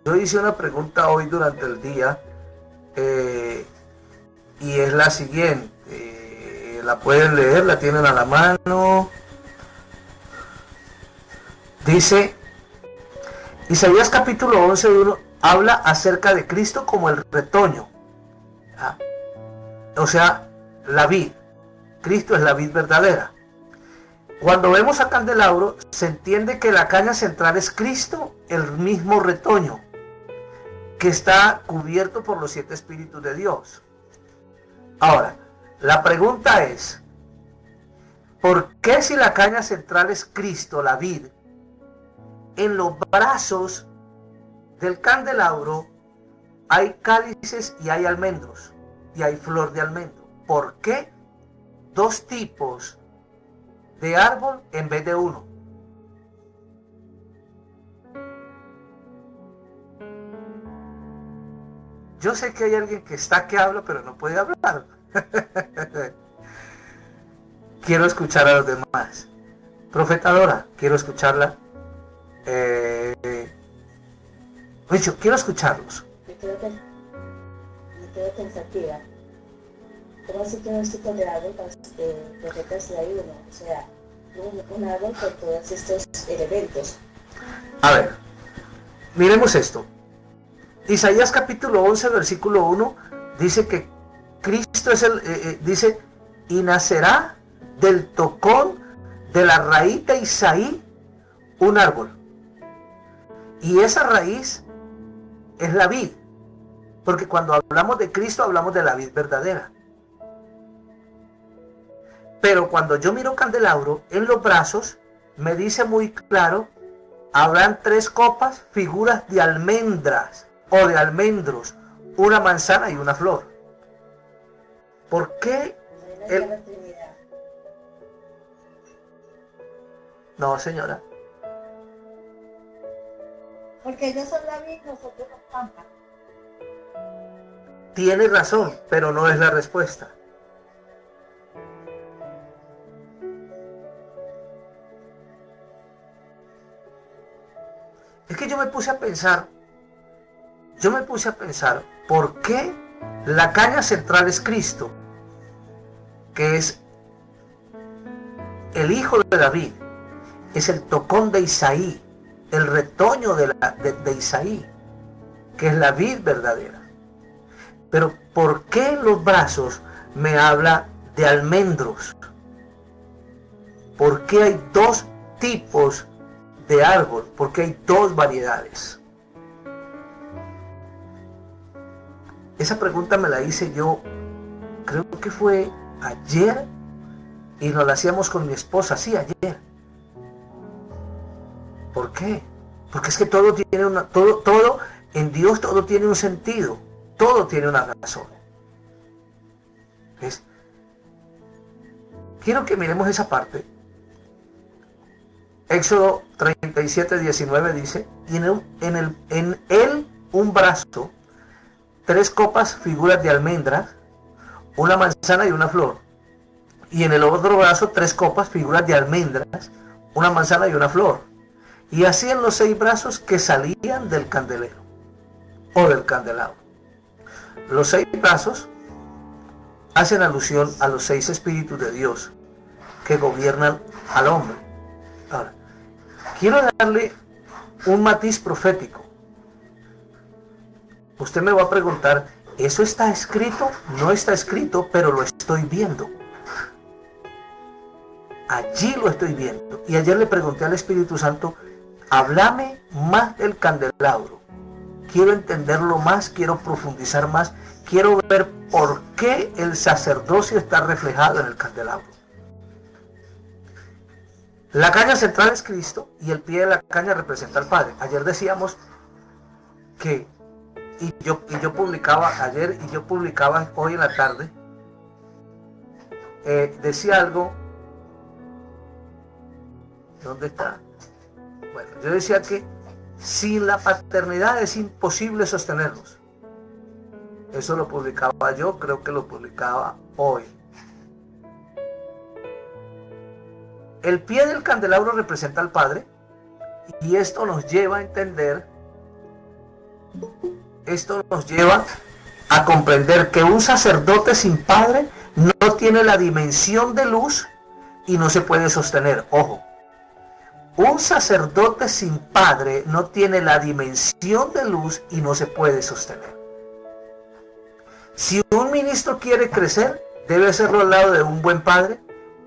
Yo hice una pregunta hoy durante el día y es la siguiente. La pueden leer, la tienen a la mano. Dice, Isaías capítulo 11:1 habla acerca de Cristo como el retoño. ¿Ah? O sea, la vid. Cristo es la vid verdadera. Cuando vemos a Candelabro, se entiende que la caña central es Cristo, el mismo retoño, que está cubierto por los 7 espíritus de Dios. Ahora, la pregunta es, ¿por qué si la caña central es Cristo, la vid, en los brazos del candelabro hay cálices y hay almendros, y hay flor de almendro? ¿Por qué 2 tipos de árbol en vez de uno? Yo sé que hay alguien que está que habla, pero no puede hablar. Quiero escuchar a los demás. Profeta Dora, quiero escucharla. Richo, quiero escucharlos. Me quedo pensativa. ¿Cómo así que un tipo de árbol profeta si hay uno? O sea, un árbol con todos estos elementos. A ver, miremos esto. Isaías capítulo 11, versículo 1, dice que Cristo es dice, y nacerá del tocón de la raíz de Isaí un árbol. Y esa raíz es la vid. Porque cuando hablamos de Cristo hablamos de la vid verdadera. Pero cuando yo miro candelabro en los brazos, me dice muy claro, habrán 3 copas, figuras de almendras o de almendros, una manzana y una flor. ¿Por qué? No, señora. Porque ellos son la vid, nosotros los pampas. Tiene razón, pero no es la respuesta. Es que yo me puse a pensar, ¿por qué la caña central es Cristo, que es el hijo de David, es el tocón de Isaí, el retoño de Isaí, que es la vid verdadera? Pero ¿por qué en los brazos me habla de almendros? ¿Por qué hay 2 tipos de árbol? ¿Por qué hay 2 variedades? Esa pregunta me la hice yo, creo que fue ayer, y nos la hacíamos con mi esposa, sí, ayer. ¿Por qué? Porque es que todo tiene todo en Dios todo tiene un sentido, todo tiene una razón. ¿Ves? Quiero que miremos esa parte. Éxodo 37:19 dice, y en él un brazo, 3 copas, figuras de almendras, una manzana y una flor. Y en el otro brazo 3 copas, figuras de almendras, una manzana y una flor. Y así en los 6 brazos que salían del candelero o del candelabro. Los 6 brazos hacen alusión a los 6 espíritus de Dios que gobiernan al hombre. Ahora, quiero darle un matiz profético. Usted me va a preguntar, ¿eso está escrito? No está escrito, pero lo estoy viendo. Allí lo estoy viendo. Y ayer le pregunté al Espíritu Santo, háblame más del candelabro. Quiero entenderlo más, quiero profundizar más, quiero ver por qué el sacerdocio está reflejado en el candelabro. La caña central es Cristo y el pie de la caña representa al Padre. Ayer decíamos que, y yo publicaba ayer y yo publicaba hoy en la tarde, decía algo. ¿Dónde está? Bueno, yo decía que sin la paternidad es imposible sostenerlos. Eso lo publicaba yo, creo que lo publicaba hoy. El pie del candelabro representa al Padre y esto nos lleva a entender Esto nos lleva a comprender que un sacerdote sin padre no tiene la dimensión de luz y no se puede sostener. Ojo, un sacerdote sin padre no tiene la dimensión de luz y no se puede sostener. Si un ministro quiere crecer, debe hacerlo al lado de un buen padre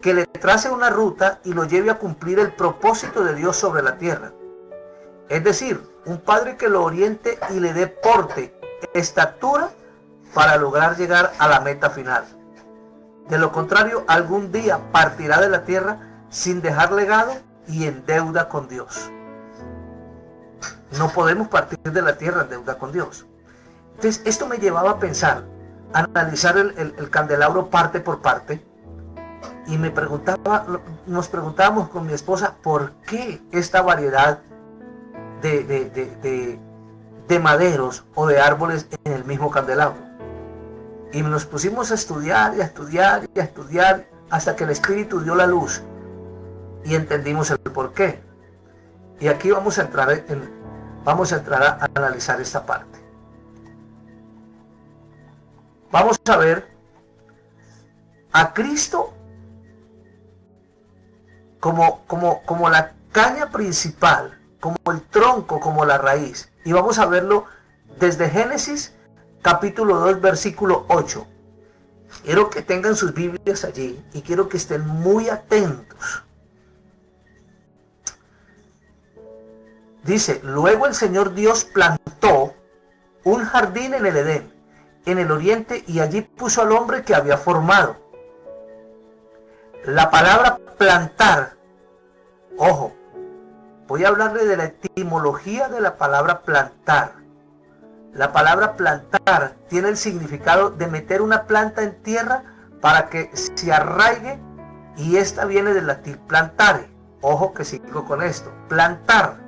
que le trace una ruta y lo lleve a cumplir el propósito de Dios sobre la tierra. Es decir, un padre que lo oriente y le dé porte, estatura, para lograr llegar a la meta final. De lo contrario, algún día partirá de la tierra sin dejar legado y en deuda con Dios. No podemos partir de la tierra en deuda con Dios. Entonces, esto me llevaba a pensar, a analizar el candelabro parte por parte, y nos preguntábamos con mi esposa, ¿por qué esta variedad de maderos o de árboles en el mismo candelabro? Y nos pusimos a estudiar y a estudiar y a estudiar hasta que el Espíritu dio la luz y entendimos el porqué. Y aquí vamos a entrar a analizar esta parte. Vamos a ver a Cristo como la caña principal, como el tronco, como la raíz. Y vamos a verlo desde Génesis capítulo 2, versículo 8. Quiero que tengan sus Biblias allí y quiero que estén muy atentos. Dice, luego el Señor Dios plantó un jardín en el Edén, en el oriente, y allí puso al hombre que había formado. La palabra plantar, ojo, voy a hablarle de la etimología de la palabra plantar. La palabra plantar tiene el significado de meter una planta en tierra para que se arraigue, y esta viene del latín plantare. Ojo que sigo con esto. Plantar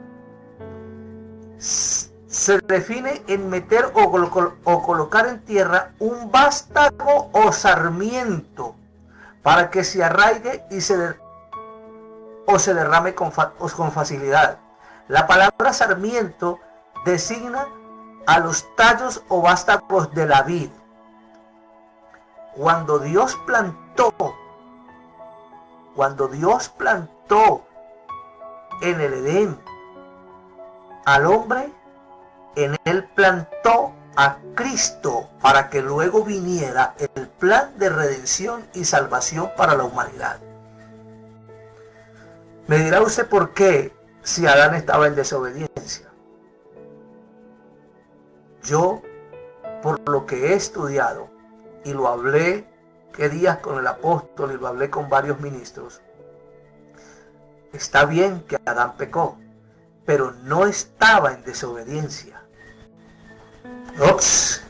se define en meter o colocar en tierra un vástago o sarmiento para que se arraigue y se derrame con facilidad. La palabra sarmiento designa a los tallos o vástagos de la vid. Cuando Dios plantó en el Edén al hombre, en él plantó a Cristo para que luego viniera el plan de redención y salvación para la humanidad. Me dirá usted por qué si Adán estaba en desobediencia. Yo, por lo que he estudiado, y lo hablé qué días con el apóstol y lo hablé con varios ministros, está bien que Adán pecó, pero no estaba en desobediencia. Ups,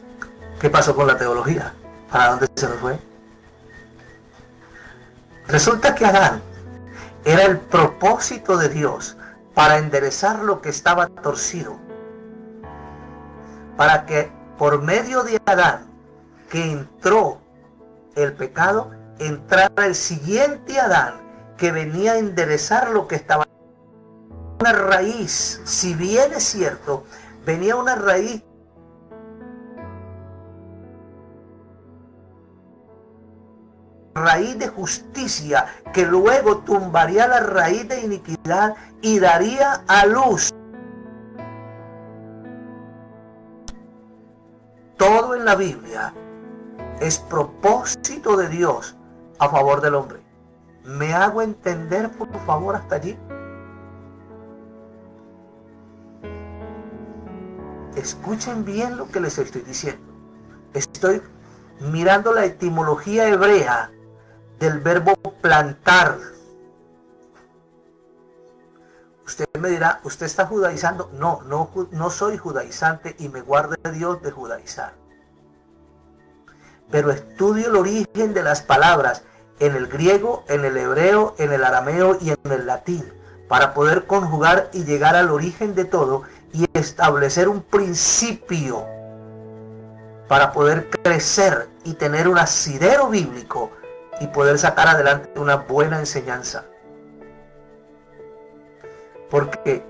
¿qué pasó con la teología? ¿Para dónde se nos fue? Resulta que Adán era el propósito de Dios para enderezar lo que estaba torcido, para que por medio de Adán, que entró el pecado, entrara el siguiente Adán que venía a enderezar lo que estaba. Una raíz, si bien es cierto, venía una raíz de justicia, que luego tumbaría la raíz de iniquidad y daría a luz. Todo en la Biblia es propósito de Dios a favor del hombre. ¿Me hago entender, por favor, hasta allí? Escuchen bien lo que les estoy diciendo. Estoy mirando la etimología hebrea del verbo plantar. Usted me dirá, ¿usted está judaizando? No soy judaizante y me guarde Dios de judaizar. Pero estudio el origen de las palabras en el griego, en el hebreo, en el arameo y en el latín, para poder conjugar y llegar al origen de todo y establecer un principio para poder crecer y tener un asidero bíblico y poder sacar adelante una buena enseñanza. Porque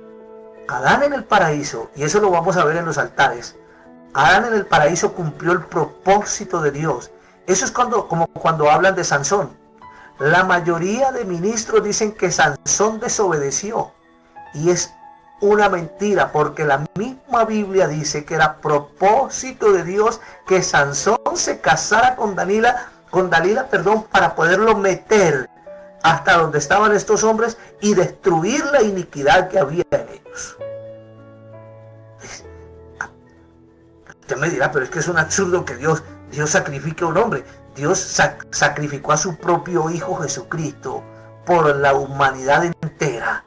Adán en el paraíso, y eso lo vamos a ver en los altares, Adán en el paraíso cumplió el propósito de Dios. Eso es como cuando hablan de Sansón. La mayoría de ministros dicen que Sansón desobedeció. Y es una mentira, porque la misma Biblia dice que era propósito de Dios que Sansón se casara con Dalila, para poderlo meter hasta donde estaban estos hombres y destruir la iniquidad que había en ellos. Usted me dirá, pero es que es un absurdo que Dios sacrifique a un hombre. Dios sacrificó a su propio Hijo Jesucristo por la humanidad entera.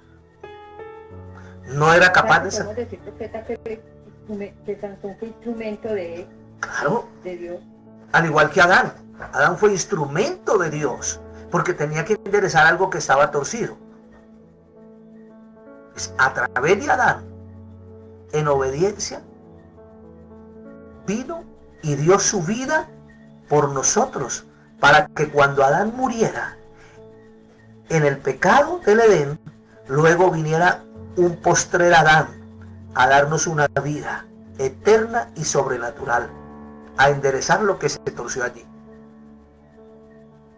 No era capaz de ser. Decir, profeta, que Sansón fue instrumento de Dios. Al igual que Adán. Adán fue instrumento de Dios, porque tenía que enderezar algo que estaba torcido. A través de Adán, en obediencia, vino y dio su vida por nosotros, para que cuando Adán muriera en el pecado del Edén, luego viniera un postrer Adán a darnos una vida eterna y sobrenatural, a enderezar lo que se torció allí.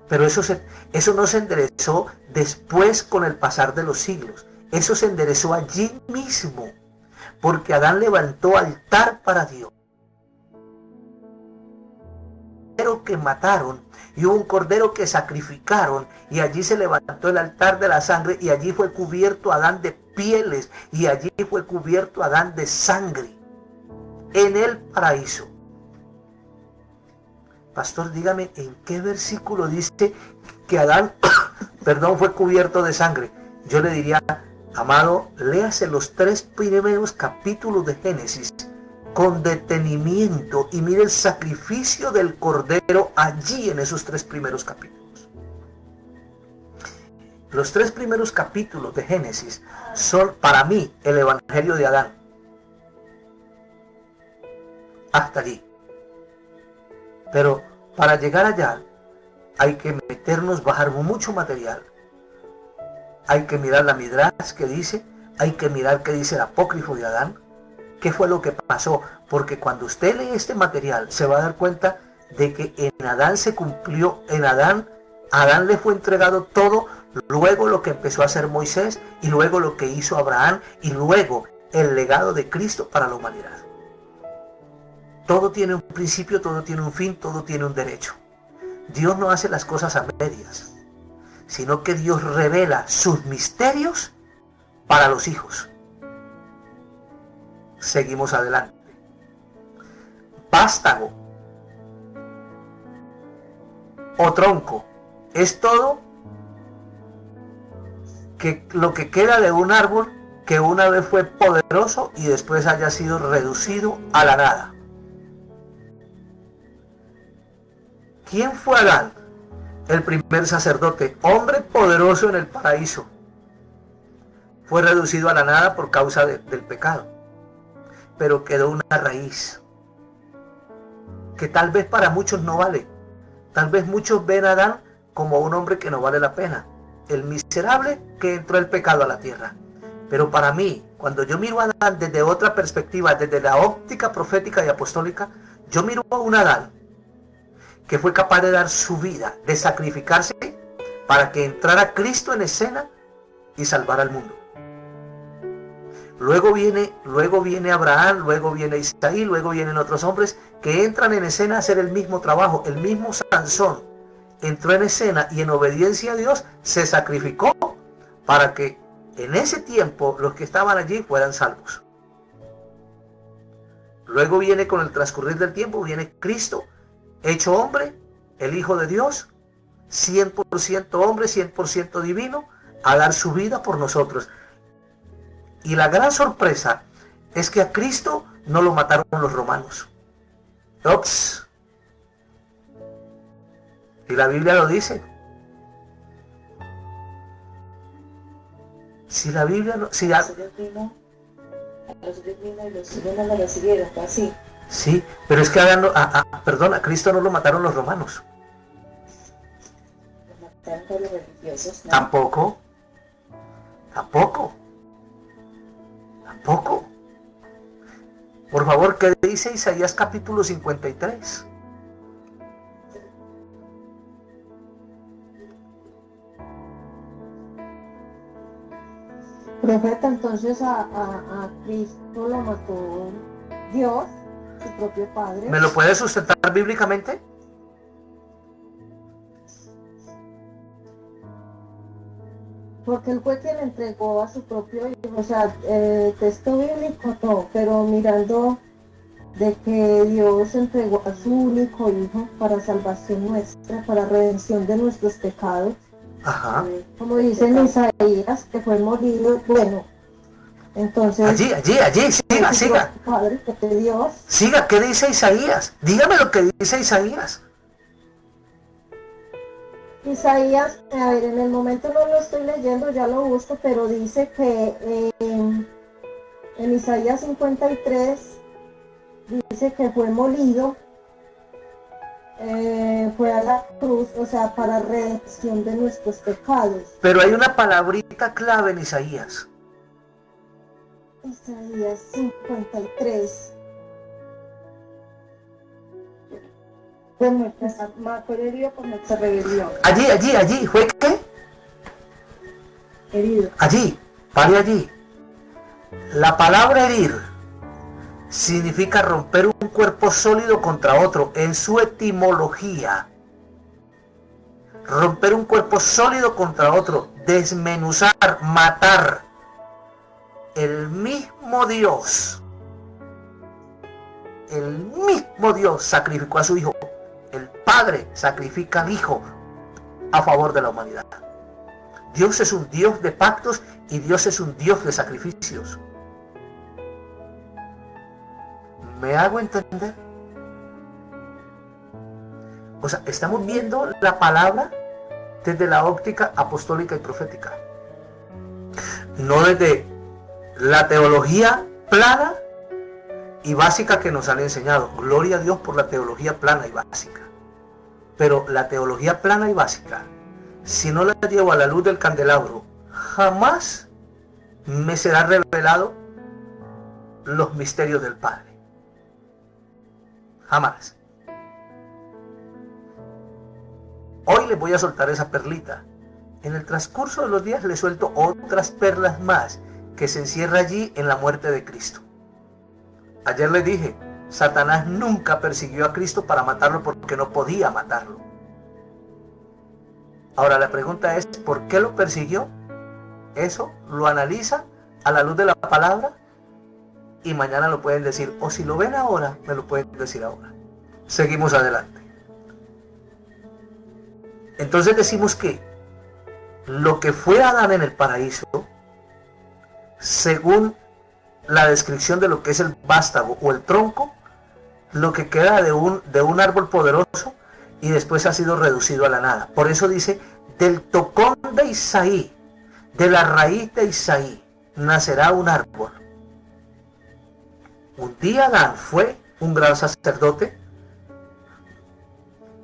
Pero eso no se enderezó después con el pasar de los siglos. Eso se enderezó allí mismo, porque Adán levantó altar para Dios. Que mataron y hubo un cordero que sacrificaron, y allí se levantó el altar de la sangre, y allí fue cubierto Adán de pieles, y allí fue cubierto Adán de sangre en el paraíso. Pastor, dígame en qué versículo dice que Adán fue cubierto de sangre. Yo le diría, amado, léase los 3 primeros capítulos de Génesis con detenimiento y mire el sacrificio del cordero allí en esos 3 primeros capítulos. Los 3 primeros capítulos de Génesis son para mí el evangelio de Adán. Hasta allí. Pero para llegar allá hay que meternos, bajar mucho material. Hay que mirar la Midrash que dice, hay que mirar qué dice el apócrifo de Adán. ¿Qué fue lo que pasó? Porque cuando usted lee este material se va a dar cuenta de que en Adán se cumplió, Adán le fue entregado todo, luego lo que empezó a hacer Moisés, y luego lo que hizo Abraham, y luego el legado de Cristo para la humanidad. Todo tiene un principio, todo tiene un fin, todo tiene un derecho. Dios no hace las cosas a medias, sino que Dios revela sus misterios para los hijos. Seguimos adelante. Vástago o tronco es todo lo que queda de un árbol que una vez fue poderoso y después haya sido reducido a la nada. ¿Quién fue Adán? El primer sacerdote, hombre poderoso en el paraíso. Fue reducido a la nada por causa del pecado. Pero quedó una raíz que tal vez para muchos no vale. Tal vez muchos ven a Adán como un hombre que no vale la pena, el miserable que entró el pecado a la tierra. Pero para mí, cuando yo miro a Adán desde otra perspectiva, desde la óptica profética y apostólica, yo miro a un Adán que fue capaz de dar su vida, de sacrificarse para que entrara Cristo en escena y salvara al mundo. Luego viene Abraham, luego viene Isaí, luego vienen otros hombres que entran en escena a hacer el mismo trabajo. El mismo Sansón entró en escena y en obediencia a Dios se sacrificó para que en ese tiempo los que estaban allí fueran salvos. Luego viene, con el transcurrir del tiempo, viene Cristo, hecho hombre, el Hijo de Dios, 100% hombre, 100% divino, a dar su vida por nosotros. Y la gran sorpresa es que a Cristo no lo mataron los romanos. Ops. Y la Biblia lo dice. Si la Biblia no... Si a los suyos vino y los suyos no lo recibieron, fue así. Sí, pero es que a Cristo no lo mataron los romanos. Lo mataron por los religiosos, ¿no? Tampoco. Tampoco. Por favor, ¿qué dice Isaías capítulo 53? Profeta, entonces a Cristo lo mató Dios, su propio Padre. ¿Me lo puede sustentar bíblicamente? Porque él fue quien entregó a su propio hijo. O sea, texto bíblico no, pero mirando de que Dios entregó a su único hijo para salvación nuestra, para redención de nuestros pecados. Ajá. Como dice en Isaías, que fue molido. Bueno, entonces... Allí, siga. Padre, que te Dios. Siga, ¿qué dice Isaías? Dígame lo que dice Isaías. Isaías, a ver, en el momento no lo estoy leyendo, ya lo busco, pero dice que en Isaías 53 dice que fue molido, fue a la cruz, o sea, para redención de nuestros pecados. Pero hay una palabrita clave en Isaías. Isaías 53. Fue herido por nuestra rebelión. Allí, ¿fue qué? Herido. Allí, pare allí. La palabra herir significa romper un cuerpo sólido contra otro en su etimología. Romper un cuerpo sólido contra otro, desmenuzar, matar. El mismo Dios sacrificó a su hijo. El Padre sacrifica al Hijo a favor de la humanidad. Dios es un Dios de pactos y Dios es un Dios de sacrificios. ¿Me hago entender? O sea, estamos viendo la palabra desde la óptica apostólica y profética. No desde la teología plana y básica que nos han enseñado. Gloria a Dios por la teología plana y básica. Pero la teología plana y básica, si no la llevo a la luz del candelabro, jamás me será revelado los misterios del Padre. Jamás. Hoy les voy a soltar esa perlita. En el transcurso de los días les suelto otras perlas más que se encierra allí en la muerte de Cristo. Ayer les dije, Satanás nunca persiguió a Cristo para matarlo porque no podía matarlo. Ahora la pregunta es, ¿por qué lo persiguió? Eso lo analiza a la luz de la palabra y mañana lo pueden decir. O si lo ven ahora, me lo pueden decir ahora. Seguimos adelante. Entonces decimos que lo que fue Adán en el paraíso, según la descripción de lo que es el vástago o el tronco, lo que queda de un árbol poderoso y después ha sido reducido a la nada. Por eso dice, del tocón de Isaí, de la raíz de Isaí, nacerá un árbol. Un día Adán fue un gran sacerdote,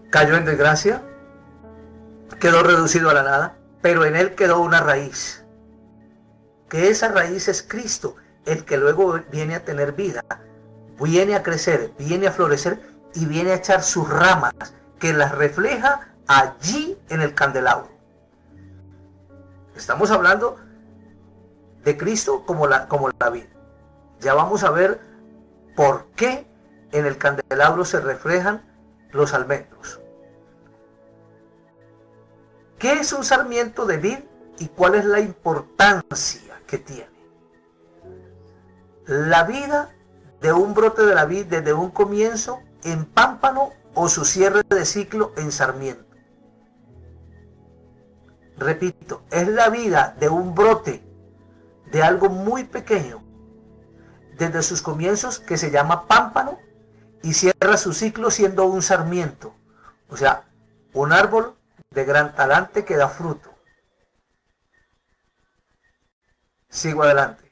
cayó en desgracia, quedó reducido a la nada, pero en él quedó una raíz, que esa raíz es Cristo, el que luego viene a tener vida, viene a crecer, viene a florecer y viene a echar sus ramas, que las refleja allí en el candelabro. Estamos hablando de Cristo como la vid. Ya vamos a ver por qué en el candelabro se reflejan los almendros. ¿Qué es un sarmiento de vid y cuál es la importancia que tiene? La vida de un brote de la vid desde un comienzo en pámpano o su cierre de ciclo en sarmiento. Repito, es la vida de un brote de algo muy pequeño desde sus comienzos, que se llama pámpano, y cierra su ciclo siendo un sarmiento, o sea, un árbol de gran talante que da fruto. Sigo adelante.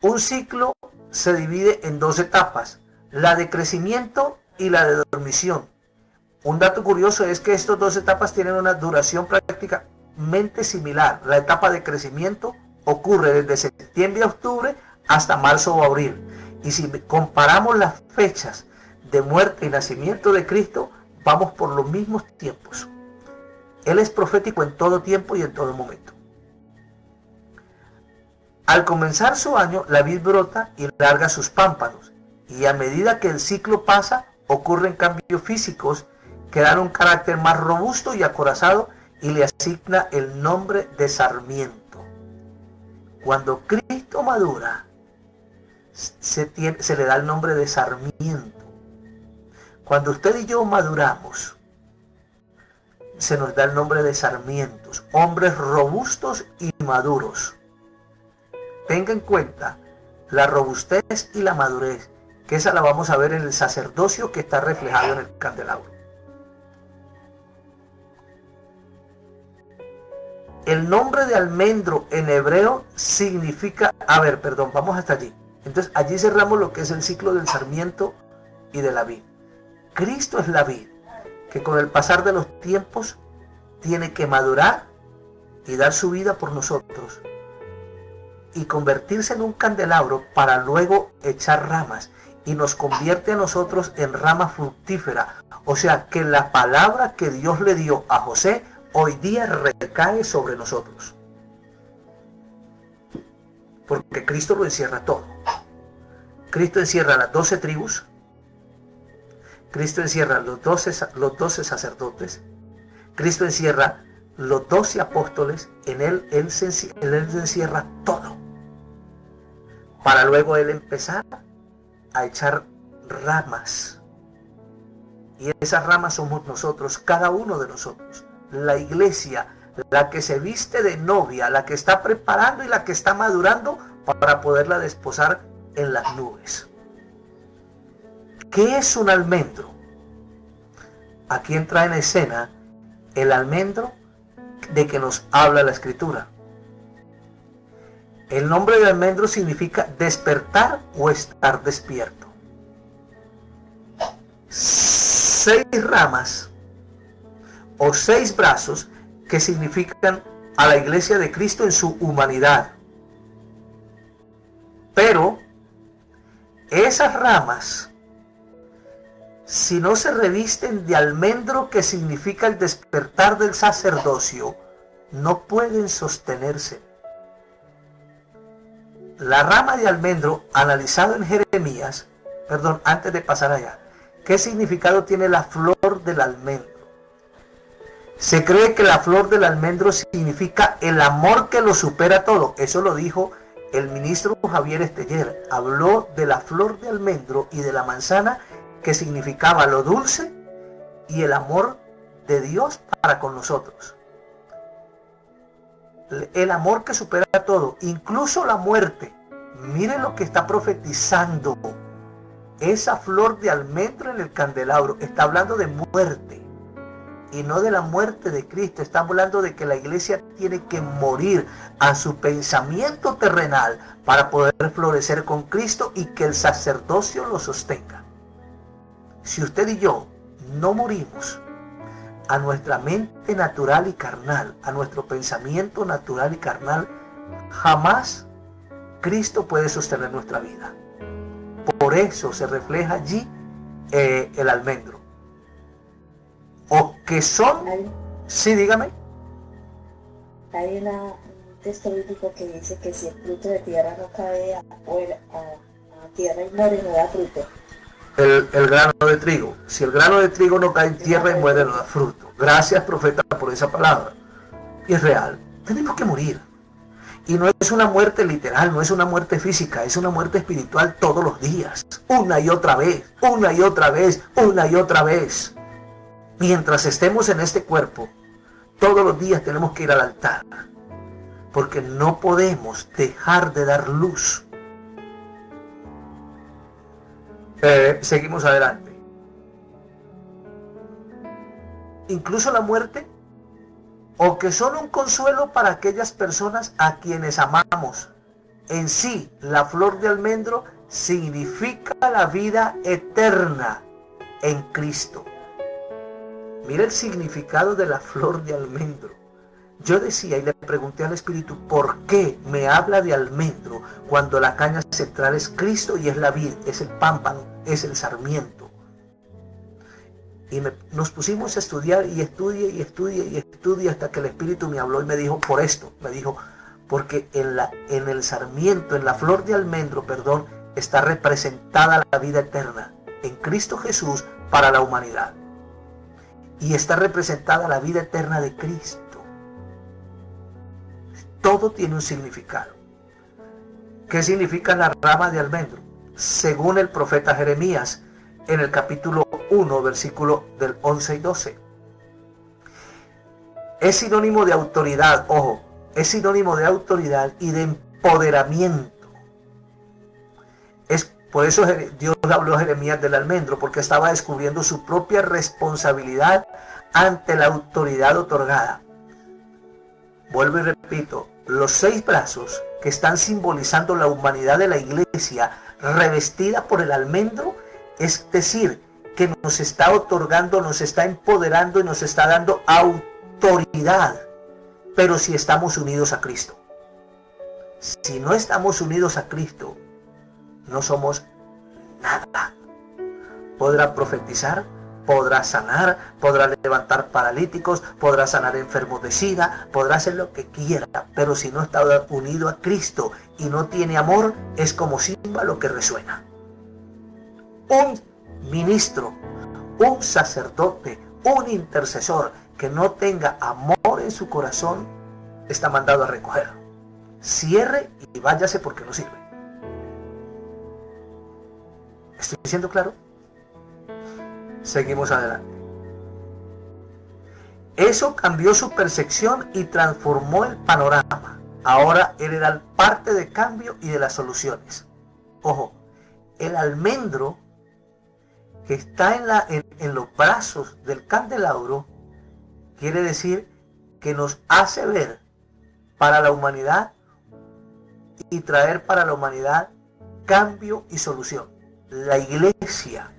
Un ciclo se divide en dos etapas, la de crecimiento y la de dormición. Un dato curioso es que estas dos etapas tienen una duración prácticamente similar. La etapa de crecimiento, ocurre desde septiembre a octubre hasta marzo o abril. Y si comparamos las fechas de muerte y nacimiento de Cristo, vamos por los mismos tiempos. Él es profético en todo tiempo y en todo momento. Al comenzar su año, la vid brota y larga sus pámpanos. Y a medida que el ciclo pasa, ocurren cambios físicos que dan un carácter más robusto y acorazado y le asigna el nombre de sarmiento. Cuando Cristo madura, se le da el nombre de sarmiento. Cuando usted y yo maduramos, se nos da el nombre de sarmientos, hombres robustos y maduros. Tenga en cuenta la robustez y la madurez, que esa la vamos a ver en el sacerdocio que está reflejado en el candelabro. El nombre de almendro en hebreo significa, vamos hasta allí. Entonces allí cerramos lo que es el ciclo del sarmiento y de la vid. Cristo es la vid, que con el pasar de los tiempos tiene que madurar y dar su vida por nosotros y convertirse en un candelabro para luego echar ramas, y nos convierte a nosotros en rama fructífera. O sea que la palabra que Dios le dio a José hoy día recae sobre nosotros, porque Cristo lo encierra todo. Cristo encierra las 12 tribus, Cristo encierra los 12 sacerdotes, Cristo encierra los 12 apóstoles. En Él se encierra todo, para luego Él empezar a echar ramas, y esas ramas somos nosotros, cada uno de nosotros, la iglesia, la que se viste de novia, la que está preparando y la que está madurando para poderla desposar en las nubes. ¿Qué es un almendro? Aquí entra en escena el almendro de que nos habla la Escritura. El nombre de almendro significa despertar o estar despierto. 6 ramas o 6 brazos que significan a la iglesia de Cristo en su humanidad. Pero esas ramas, si no se revisten de almendro, que significa el despertar del sacerdocio, no pueden sostenerse. La rama de almendro, analizado en Jeremías, antes de pasar allá, ¿qué significado tiene la flor del almendro? Se cree que la flor del almendro significa el amor que lo supera todo. Eso lo dijo el ministro Javier Esteller. Habló de la flor de almendro y de la manzana, que significaba lo dulce y el amor de Dios para con nosotros. El amor que supera todo, incluso la muerte. Miren lo que está profetizando esa flor de almendro en el candelabro. Está hablando de muerte, y no de la muerte de Cristo. Está hablando de que la iglesia tiene que morir a su pensamiento terrenal para poder florecer con Cristo y que el sacerdocio lo sostenga. Si usted y yo no morimos a nuestra mente natural y carnal, a nuestro pensamiento natural y carnal, jamás Cristo puede sostener nuestra vida. Por eso se refleja allí el almendro. O que son... Sí, dígame. Hay un texto bíblico que dice que si el fruto de tierra no cae a tierra y muere, no da fruto. El grano de trigo. Si el grano de trigo no cae en tierra y muere, no da fruto. Gracias, profeta, por esa palabra. Y es real. Tenemos que morir. Y no es una muerte literal, no es una muerte física, es una muerte espiritual todos los días. Una y otra vez, una y otra vez, una y otra vez. Mientras estemos en este cuerpo, todos los días tenemos que ir al altar. Porque no podemos dejar de dar luz. Seguimos adelante. Incluso la muerte, o que son un consuelo para aquellas personas a quienes amamos. En sí, la flor de almendro significa la vida eterna en Cristo. Mira el significado de la flor de almendro. Yo decía y le pregunté al Espíritu, ¿por qué me habla de almendro cuando la caña central es Cristo y es la vid, es el pámpano, es el sarmiento? Y nos pusimos a estudiar y estudié hasta que el Espíritu me habló y me dijo, por esto, me dijo, porque en el sarmiento, en la flor de almendro, perdón, está representada la vida eterna en Cristo Jesús para la humanidad. Y está representada la vida eterna de Cristo. Todo tiene un significado. ¿Qué significa la rama de almendro? Según el profeta Jeremías, en el capítulo 1, versículo del 11 y 12. Es sinónimo de autoridad, ojo, es sinónimo de autoridad y de empoderamiento. Por eso Dios habló a Jeremías del almendro, porque estaba descubriendo su propia responsabilidad ante la autoridad otorgada. Vuelvo y repito, los 6 brazos que están simbolizando la humanidad de la iglesia revestida por el almendro, es decir, que nos está otorgando, nos está empoderando y nos está dando autoridad, pero si estamos unidos a Cristo. Si no estamos unidos a Cristo, no somos nada. Podrá profetizar, podrá sanar, podrá levantar paralíticos, podrá sanar enfermos de SIDA, podrá hacer lo que quiera, pero si no está unido a Cristo y no tiene amor, es como címbalo que resuena. Un ministro, un sacerdote, un intercesor que no tenga amor en su corazón, está mandado a recoger. Cierre y váyase porque no sirve. ¿Estoy diciendo claro? Seguimos adelante. Eso cambió su percepción y transformó el panorama. Ahora él era parte del cambio y de las soluciones. Ojo, el almendro que está en los brazos del candelabro quiere decir que nos hace ver para la humanidad y traer para la humanidad cambio y solución. La iglesia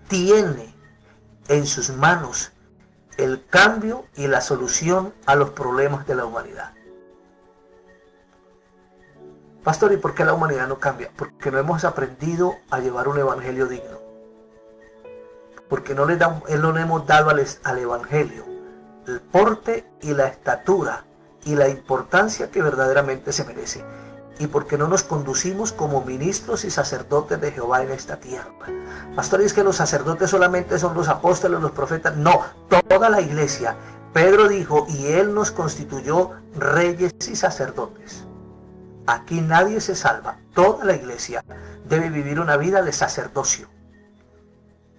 tiene en sus manos el cambio y la solución a los problemas de la humanidad. Pastor, ¿y por qué la humanidad no cambia? Porque no hemos aprendido a llevar un evangelio digno. Porque no le hemos dado al evangelio el porte y la estatura y la importancia que verdaderamente se merece. Y porque no nos conducimos como ministros y sacerdotes de Jehová en esta tierra. Pastor, ¿es que los sacerdotes solamente son los apóstoles, los profetas? No, toda la iglesia. Pedro dijo, y él nos constituyó reyes y sacerdotes. Aquí nadie se salva. Toda la iglesia debe vivir una vida de sacerdocio.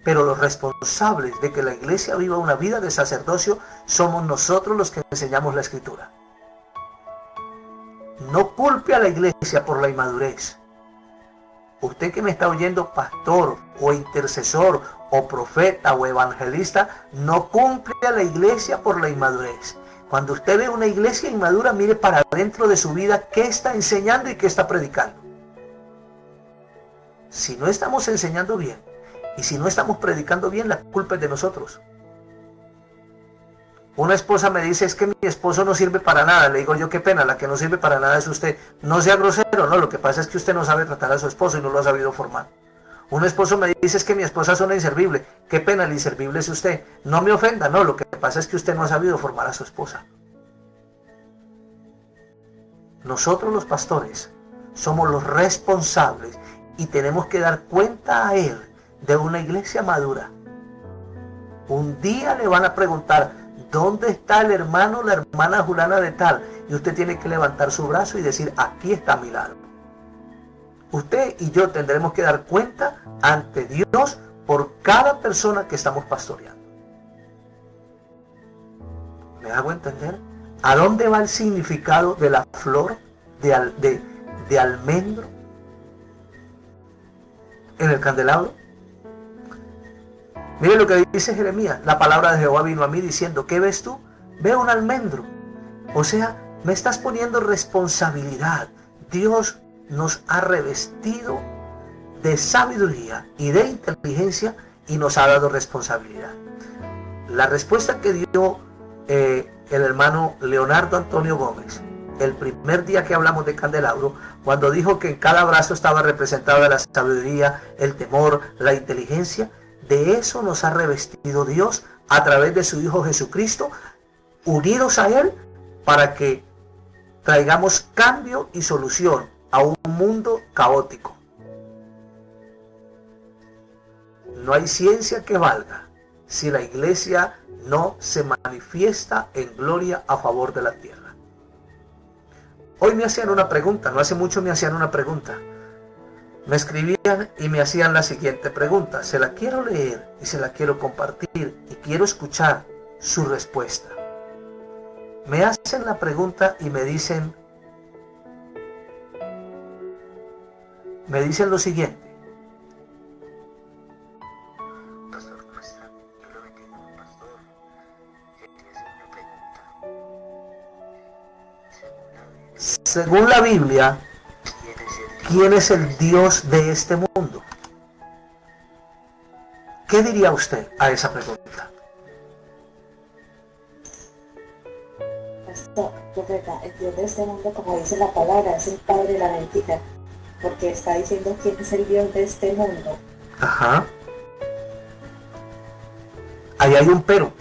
Pero los responsables de que la iglesia viva una vida de sacerdocio somos nosotros los que enseñamos la Escritura. No culpe a la iglesia por la inmadurez. Usted que me está oyendo, pastor o intercesor o profeta o evangelista, no culpe a la iglesia por la inmadurez. Cuando usted ve una iglesia inmadura, mire para adentro de su vida qué está enseñando y qué está predicando. Si no estamos enseñando bien y si no estamos predicando bien, la culpa es de nosotros. Una esposa me dice, es que mi esposo no sirve para nada. Le digo yo, qué pena, la que no sirve para nada es usted. No sea grosero, no, lo que pasa es que usted no sabe tratar a su esposo y no lo ha sabido formar. Un esposo me dice, es que mi esposa es una inservible. Qué pena, el inservible es usted. No me ofenda, no, lo que pasa es que usted no ha sabido formar a su esposa. Nosotros los pastores somos los responsables y tenemos que dar cuenta a él de una iglesia madura. Un día le van a preguntar, ¿dónde está el hermano, la hermana fulana de tal? Y usted tiene que levantar su brazo y decir, aquí está a mi lado. Usted y yo tendremos que dar cuenta ante Dios por cada persona que estamos pastoreando. ¿Me hago entender? ¿A dónde va el significado de la flor de almendro en el candelabro? Mire lo que dice Jeremías. La palabra de Jehová vino a mí diciendo, ¿qué ves tú? Veo un almendro. O sea, me estás poniendo responsabilidad. Dios nos ha revestido de sabiduría y de inteligencia y nos ha dado responsabilidad. La respuesta que dio el hermano Leonardo Antonio Gómez, el primer día que hablamos de candelabro, cuando dijo que en cada brazo estaba representada la sabiduría, el temor, la inteligencia. De eso nos ha revestido Dios a través de su Hijo Jesucristo, unidos a Él para que traigamos cambio y solución a un mundo caótico. No hay ciencia que valga si la iglesia no se manifiesta en gloria a favor de la tierra. Hoy me hacían una pregunta, no hace mucho me hacían una pregunta. Me escribían y me hacían la siguiente pregunta. Se la quiero leer y se la quiero compartir y quiero escuchar su respuesta. Me hacen la pregunta y me dicen lo siguiente. Pastor, ¿cómo está? Yo lo bendigo, pastor. Le quería hacer una pregunta. Según la Biblia, ¿quién es el Dios de este mundo? ¿Qué diría usted a esa pregunta? Pastor, correcta, el Dios de este mundo, como dice la palabra, es el padre de la mentira, porque está diciendo quién es el Dios de este mundo. Ajá. Ahí hay un pero.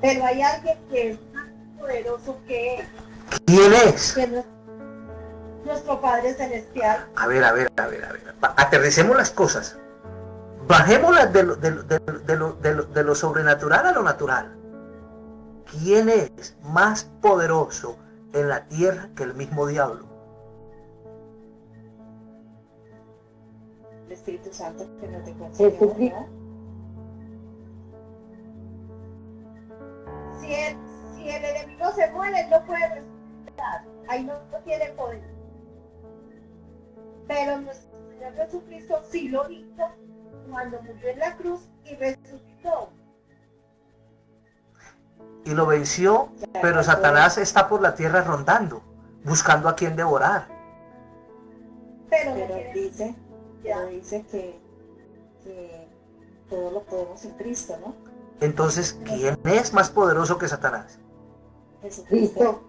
Pero hay alguien que es más poderoso que él, ¿Quién es? que es nuestro Padre Celestial. A ver. Aterricemos las cosas. Bajémoslas de lo sobrenatural a lo natural. ¿Quién es más poderoso en la tierra que el mismo diablo? El Espíritu Santo que nos dejó el Señor, Jesucristo. ¿no? Si el enemigo se muere, él no puede resucitar. Ahí no tiene poder. Pero nuestro Señor Jesucristo sí lo hizo cuando murió en la cruz y resucitó. Y lo venció, pero Satanás está por la tierra rondando, buscando a quien devorar. Pero no Pero quiere dice, ya. que todo lo podemos en Cristo, ¿no? Entonces, ¿quién es más poderoso que Satanás? Jesucristo.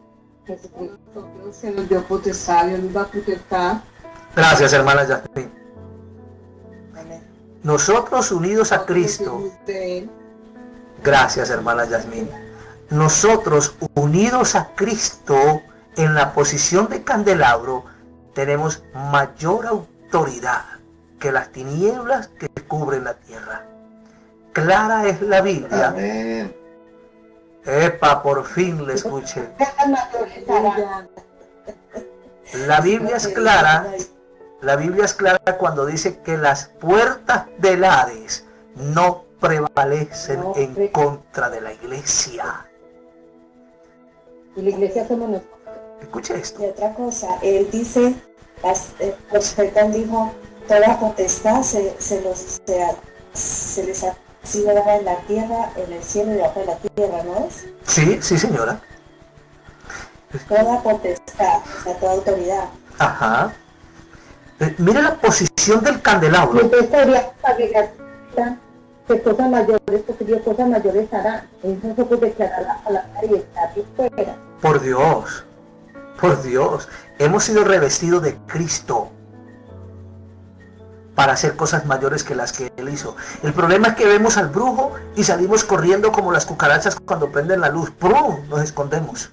Jesucristo, Dios se nos dio potestad, Dios nos da potestad. Gracias, hermana Yasmin. Amén. Nosotros unidos a Cristo. Gracias, hermana Yasmin. Nosotros unidos a Cristo en la posición de candelabro tenemos mayor autoridad que las tinieblas que cubren la tierra. Clara es la Biblia. Amén. Epa, por fin le escuché. La Biblia es clara. La Biblia es clara cuando dice que las puertas del Hades no prevalecen en contra de la iglesia. Y la iglesia somos nosotros. Escuche esto. Y otra cosa, él dice, el profeta dijo, toda potestad se les ha sido dada en la tierra, en el cielo y debajo de la tierra, ¿no es? Sí, señora. Toda potestad, o sea, toda autoridad. Ajá. Mire la posición del Y candelabro. entonces podríamos agregar que cosas mayores, porque Dios cosas mayores hará. Entonces nosotros declarar la palabra y estar fuera. Por Dios. Hemos sido revestidos de Cristo para hacer cosas mayores que las que Él hizo. El problema es que vemos al brujo y salimos corriendo como las cucarachas cuando prenden la luz. ¡Prum! Nos escondemos.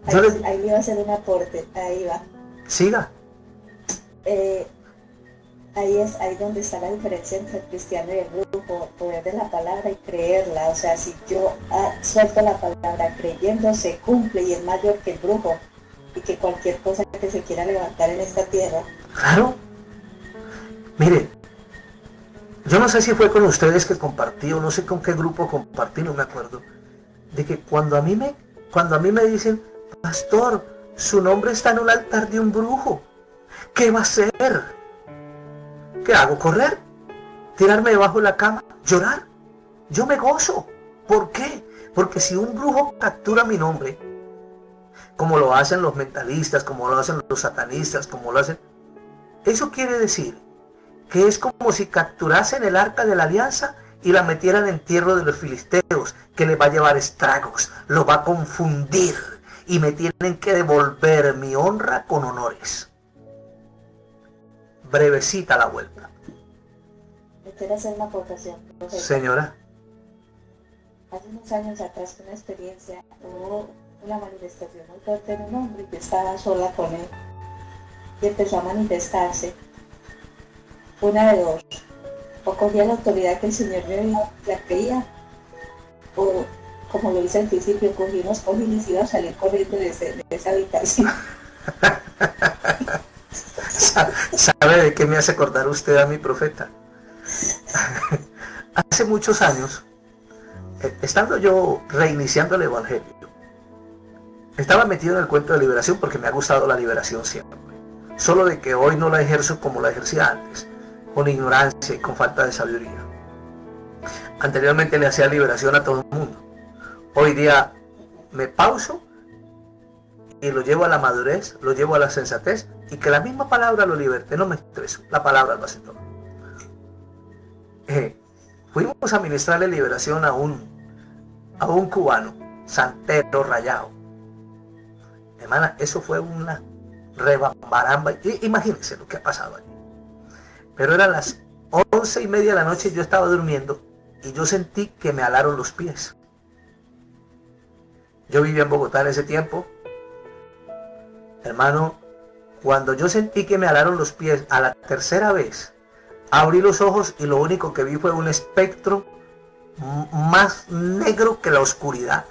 Ahí le iba a hacer un aporte, ahí va. Siga. Ahí donde está la diferencia entre el cristiano y el brujo, poder de la palabra y creerla. O sea, si yo suelto la palabra creyendo, se cumple y es mayor que el brujo y que cualquier cosa que se quiera levantar en esta tierra. Claro. Mire, yo no sé si fue con ustedes que compartí o no sé con qué grupo compartí, no me acuerdo, de que cuando a mí me dicen, pastor, su nombre está en un altar de un brujo, ¿qué va a hacer? ¿Qué hago? ¿Correr? ¿Tirarme debajo de la cama? ¿Llorar? Yo me gozo. ¿Por qué? Porque si un brujo captura mi nombre, como lo hacen los mentalistas, como lo hacen los satanistas, como lo hacen, eso quiere decir que es como si capturasen el arca de la alianza y la metieran en tierra de los filisteos, que le va a llevar estragos, lo va a confundir y me tienen que devolver mi honra con honores. Brevecita la vuelta. Me quiero hacer una aportación, profesor. Señora. Hace unos años atrás, con una experiencia, hubo una manifestación muy fuerte en un hombre que estaba sola con él y empezó a manifestarse. Una de dos, o cogía la autoridad que el Señor me la creía, o como lo hice al principio, cogí unos cojines y iba a salir corriendo de esa habitación. ¿Sabe de qué me hace acordar usted a mi profeta? Hace muchos años, estando yo reiniciando el Evangelio, estaba metido en el cuento de liberación porque me ha gustado la liberación siempre. Solo de que hoy no la ejerzo como la ejercía antes, con ignorancia y con falta de sabiduría. Anteriormente le hacía liberación a todo el mundo. Hoy día me pauso y lo llevo a la madurez, lo llevo a la sensatez y que la misma palabra lo liberte. No me estreso, la palabra lo hace todo. Fuimos a ministrarle liberación a un cubano, santero rayado. Hermana, eso fue una rebambaramba. Imagínense lo que ha pasado allí. Pero eran las 11:30 de la noche, yo estaba durmiendo y yo sentí que me alaron los pies. Yo vivía en Bogotá en ese tiempo. Hermano, cuando yo sentí que me alaron los pies a la tercera vez, abrí los ojos y lo único que vi fue un espectro más negro que la oscuridad,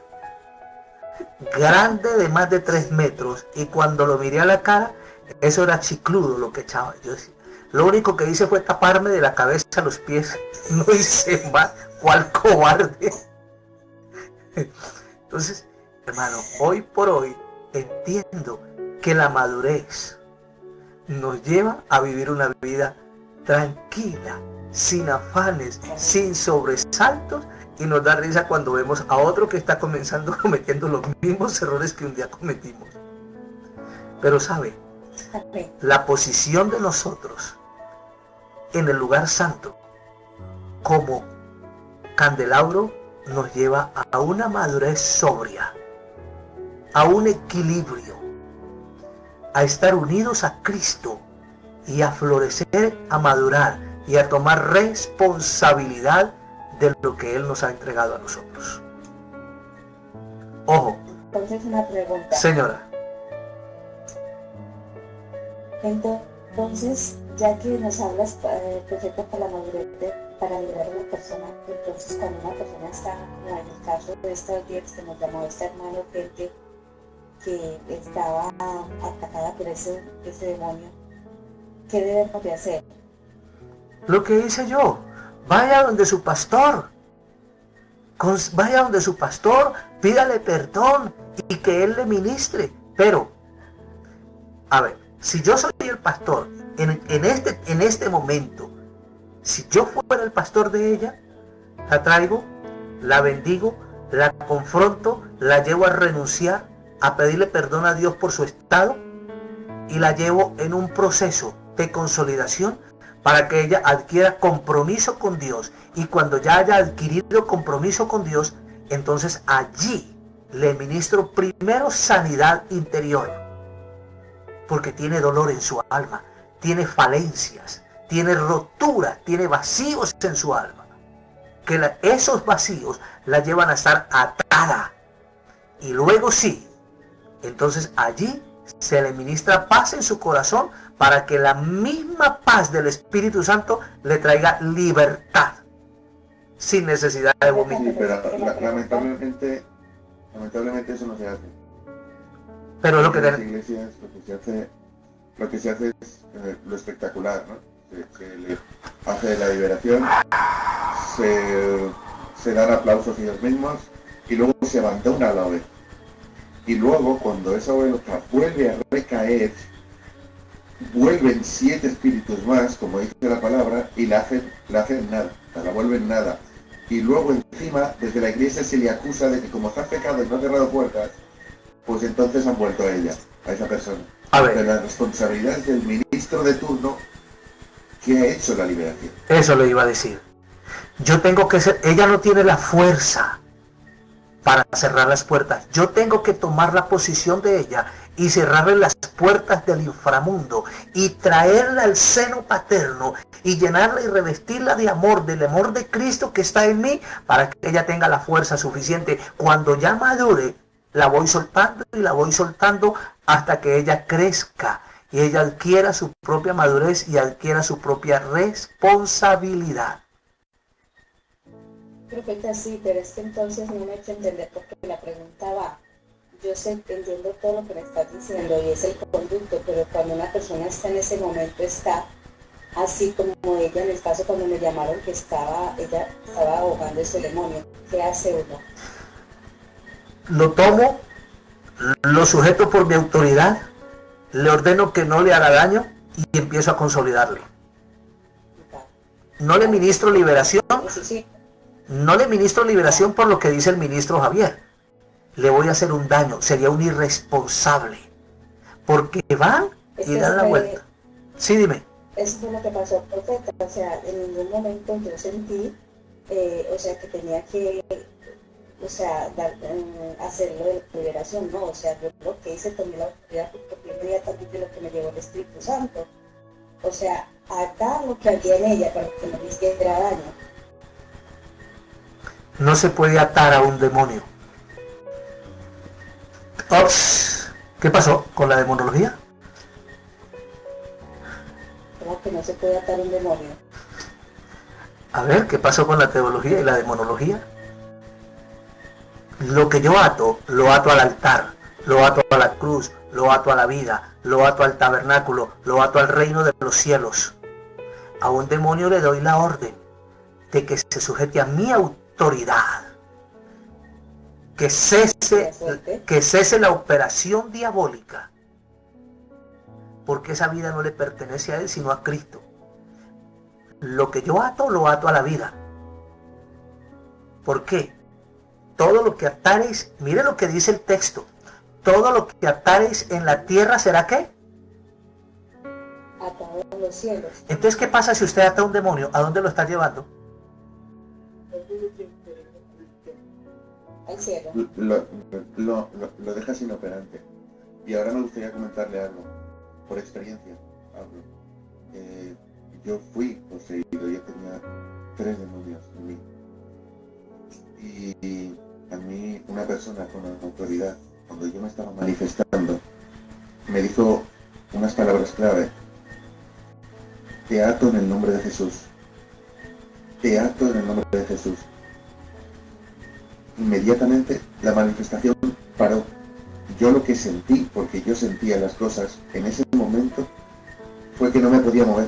grande de más de 3 metros, y cuando lo miré a la cara, eso era chicludo lo que echaba. Yo decía, lo único que hice fue taparme de la cabeza a los pies. No hice más, cuál cobarde. Entonces, hermano, hoy por hoy entiendo que la madurez nos lleva a vivir una vida tranquila, sin afanes, sin sobresaltos, y nos da risa cuando vemos a otro que está cometiendo los mismos errores que un día cometimos. Pero sabe, la posición de nosotros en el lugar santo como candelabro nos lleva a una madurez sobria, a un equilibrio, a estar unidos a Cristo y a florecer, a madurar y a tomar responsabilidad de lo que Él nos ha entregado a nosotros. Ojo. Entonces una pregunta. Señora. Entonces, ya que nos hablas, perfecto, para la madurez, para liberar a la persona, entonces cuando una persona está, como en el caso de esta audiencia que nos llamó este hermano, gente que estaba atacada por ese demonio, ¿qué debemos de hacer? Lo que hice yo, vaya donde su pastor, pídale perdón y que él le ministre. Pero, a ver, si yo soy el pastor, en este momento, si yo fuera el pastor de ella, la traigo, la bendigo, la confronto, la llevo a renunciar, a pedirle perdón a Dios por su estado y la llevo en un proceso de consolidación para que ella adquiera compromiso con Dios, y cuando ya haya adquirido compromiso con Dios, entonces allí le ministro primero sanidad interior, porque tiene dolor en su alma, tiene falencias, tiene rotura, tiene vacíos en su alma, que esos vacíos la llevan a estar atada, y luego sí, entonces allí se le ministra paz en su corazón para que la misma paz del Espíritu Santo le traiga libertad sin necesidad de vomitar. Sí, pero lamentablemente eso no se hace. Pero lo que en las iglesias lo que se hace es lo espectacular, ¿no? Se le hace la liberación, se dan aplausos ellos mismos y luego se abandona la oveja. Y luego, cuando esa oveja vuelve a recaer, vuelven 7 espíritus más, como dice la palabra, y la hacen nada, la vuelven nada. Y luego encima, desde la iglesia se le acusa de que como está pecado y no ha cerrado puertas, pues entonces han vuelto a ella, a esa persona. A ver. De las responsabilidades del ministro de turno ¿Qué ha hecho la liberación? Eso le iba a decir. Yo tengo que ser, ella no tiene la fuerza para cerrar las puertas. Yo tengo que tomar la posición de ella y cerrarle las puertas del inframundo y traerla al seno paterno y llenarla y revestirla de amor, del amor de Cristo que está en mí, para que ella tenga la fuerza suficiente. Cuando ya madure, la voy soltando y la voy soltando hasta que ella crezca y ella adquiera su propia madurez y adquiera su propia responsabilidad. Profeta, sí, pero es que entonces no me he hecho entender porque la pregunta va. Yo sé, entiendo todo lo que me estás diciendo y es el conducto, pero cuando una persona está en ese momento, está así como ella, en el caso cuando me llamaron que ella estaba ahogando ese demonio, ¿qué hace uno? Lo tomo, lo sujeto por mi autoridad, le ordeno que no le haga daño y empiezo a consolidarle. No le ministro liberación. Sí, sí. No le ministro liberación por lo que dice el ministro Javier. Le voy a hacer un daño, sería un irresponsable. Porque van y dan la vuelta. Sí, dime. Eso fue lo que pasó, profeta. O sea, en ningún momento yo sentí, o sea, que tenía que, o sea, hacerlo de la liberación, ¿no? O sea, yo lo que hice tomé la autoridad porque inmediatamente lo que me llevó el Espíritu Santo. O sea, atar lo que había en ella para que no me hiciera daño. No se puede atar a un demonio. Ops, ¿qué pasó con la demonología? ¿Cómo que no se puede atar un demonio? A ver, ¿qué pasó con la teología y la demonología? Lo que yo ato, lo ato al altar, lo ato a la cruz, lo ato a la vida, lo ato al tabernáculo, lo ato al reino de los cielos. A un demonio le doy la orden de que se sujete a mi autoridad, que cese la operación diabólica, porque esa vida no le pertenece a él sino a Cristo. Lo que yo ato, lo ato a la vida. ¿Por qué? Todo lo que atareis, mire lo que dice el texto, todo lo que atareis en la tierra será ¿qué? Atado en los cielos. Entonces, ¿qué pasa si usted ata a un demonio? ¿A dónde lo está llevando? Al cielo. Lo dejas inoperante. Y ahora me gustaría comentarle algo, por experiencia hablo. Yo fui poseído, yo tenía 3 demonios en mí. Y a mí una persona con autoridad, cuando yo me estaba manifestando, me dijo unas palabras clave. Te ato en el nombre de Jesús. Te ato en el nombre de Jesús. Inmediatamente la manifestación paró. Yo lo que sentí, porque yo sentía las cosas en ese momento, fue que no me podía mover.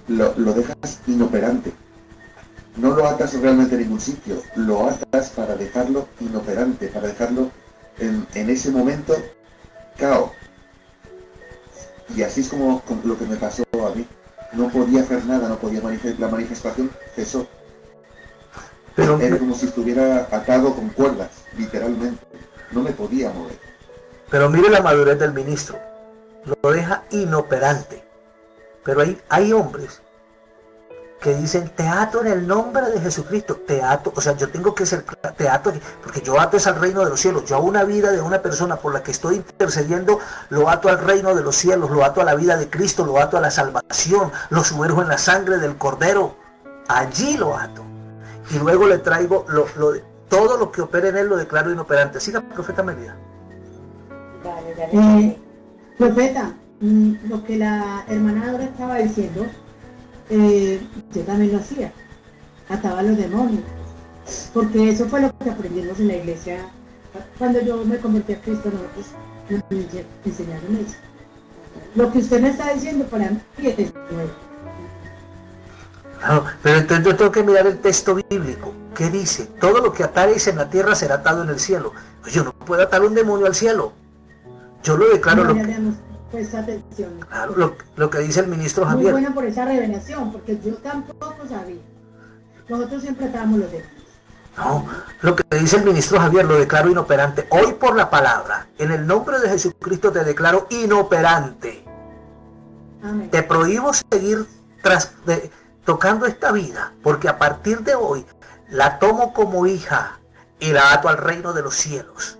Lo dejas inoperante. No lo atas realmente en ningún sitio, lo atas para dejarlo inoperante, para dejarlo en ese momento cao. Y así es como lo que me pasó a mí. No podía hacer nada, no podía la manifestación cesó. Pero era como si estuviera atado con cuerdas, literalmente. No me podía mover. Pero mire la madurez del ministro. Lo deja inoperante. Pero hay hombres que dicen, te ato en el nombre de Jesucristo. Te ato, o sea, yo tengo que ser, te ato, porque yo ato es al reino de los cielos. Yo a una vida de una persona por la que estoy intercediendo, lo ato al reino de los cielos, lo ato a la vida de Cristo, lo ato a la salvación, lo sumerjo en la sangre del Cordero. Allí lo ato. Y luego le traigo todo lo que opera en él, lo declaro inoperante. Siga, profeta Melida. Vale, dale. Profeta, lo que la hermana ahora estaba diciendo, yo también lo hacía, ataba a los demonios, porque eso fue lo que aprendimos en la iglesia. Cuando yo me convertí a Cristo, nosotros nos enseñaron eso. Lo que usted me está diciendo para mí es nuevo. No, pero entonces yo tengo que mirar el texto bíblico. ¿Qué dice? Todo lo que atareis en la tierra será atado en el cielo. Pues yo no puedo atar un demonio al cielo. Yo lo declaro. Pues atención. Claro, lo que dice el ministro Muy Javier. buena por esa revelación, porque yo tampoco sabía. Nosotros siempre atábamos los demonios. No, lo que dice el ministro Javier lo declaro inoperante. Hoy por la palabra, en el nombre de Jesucristo te declaro inoperante. Amén. Te prohíbo seguir tocando esta vida, porque a partir de hoy la tomo como hija y la ato al reino de los cielos,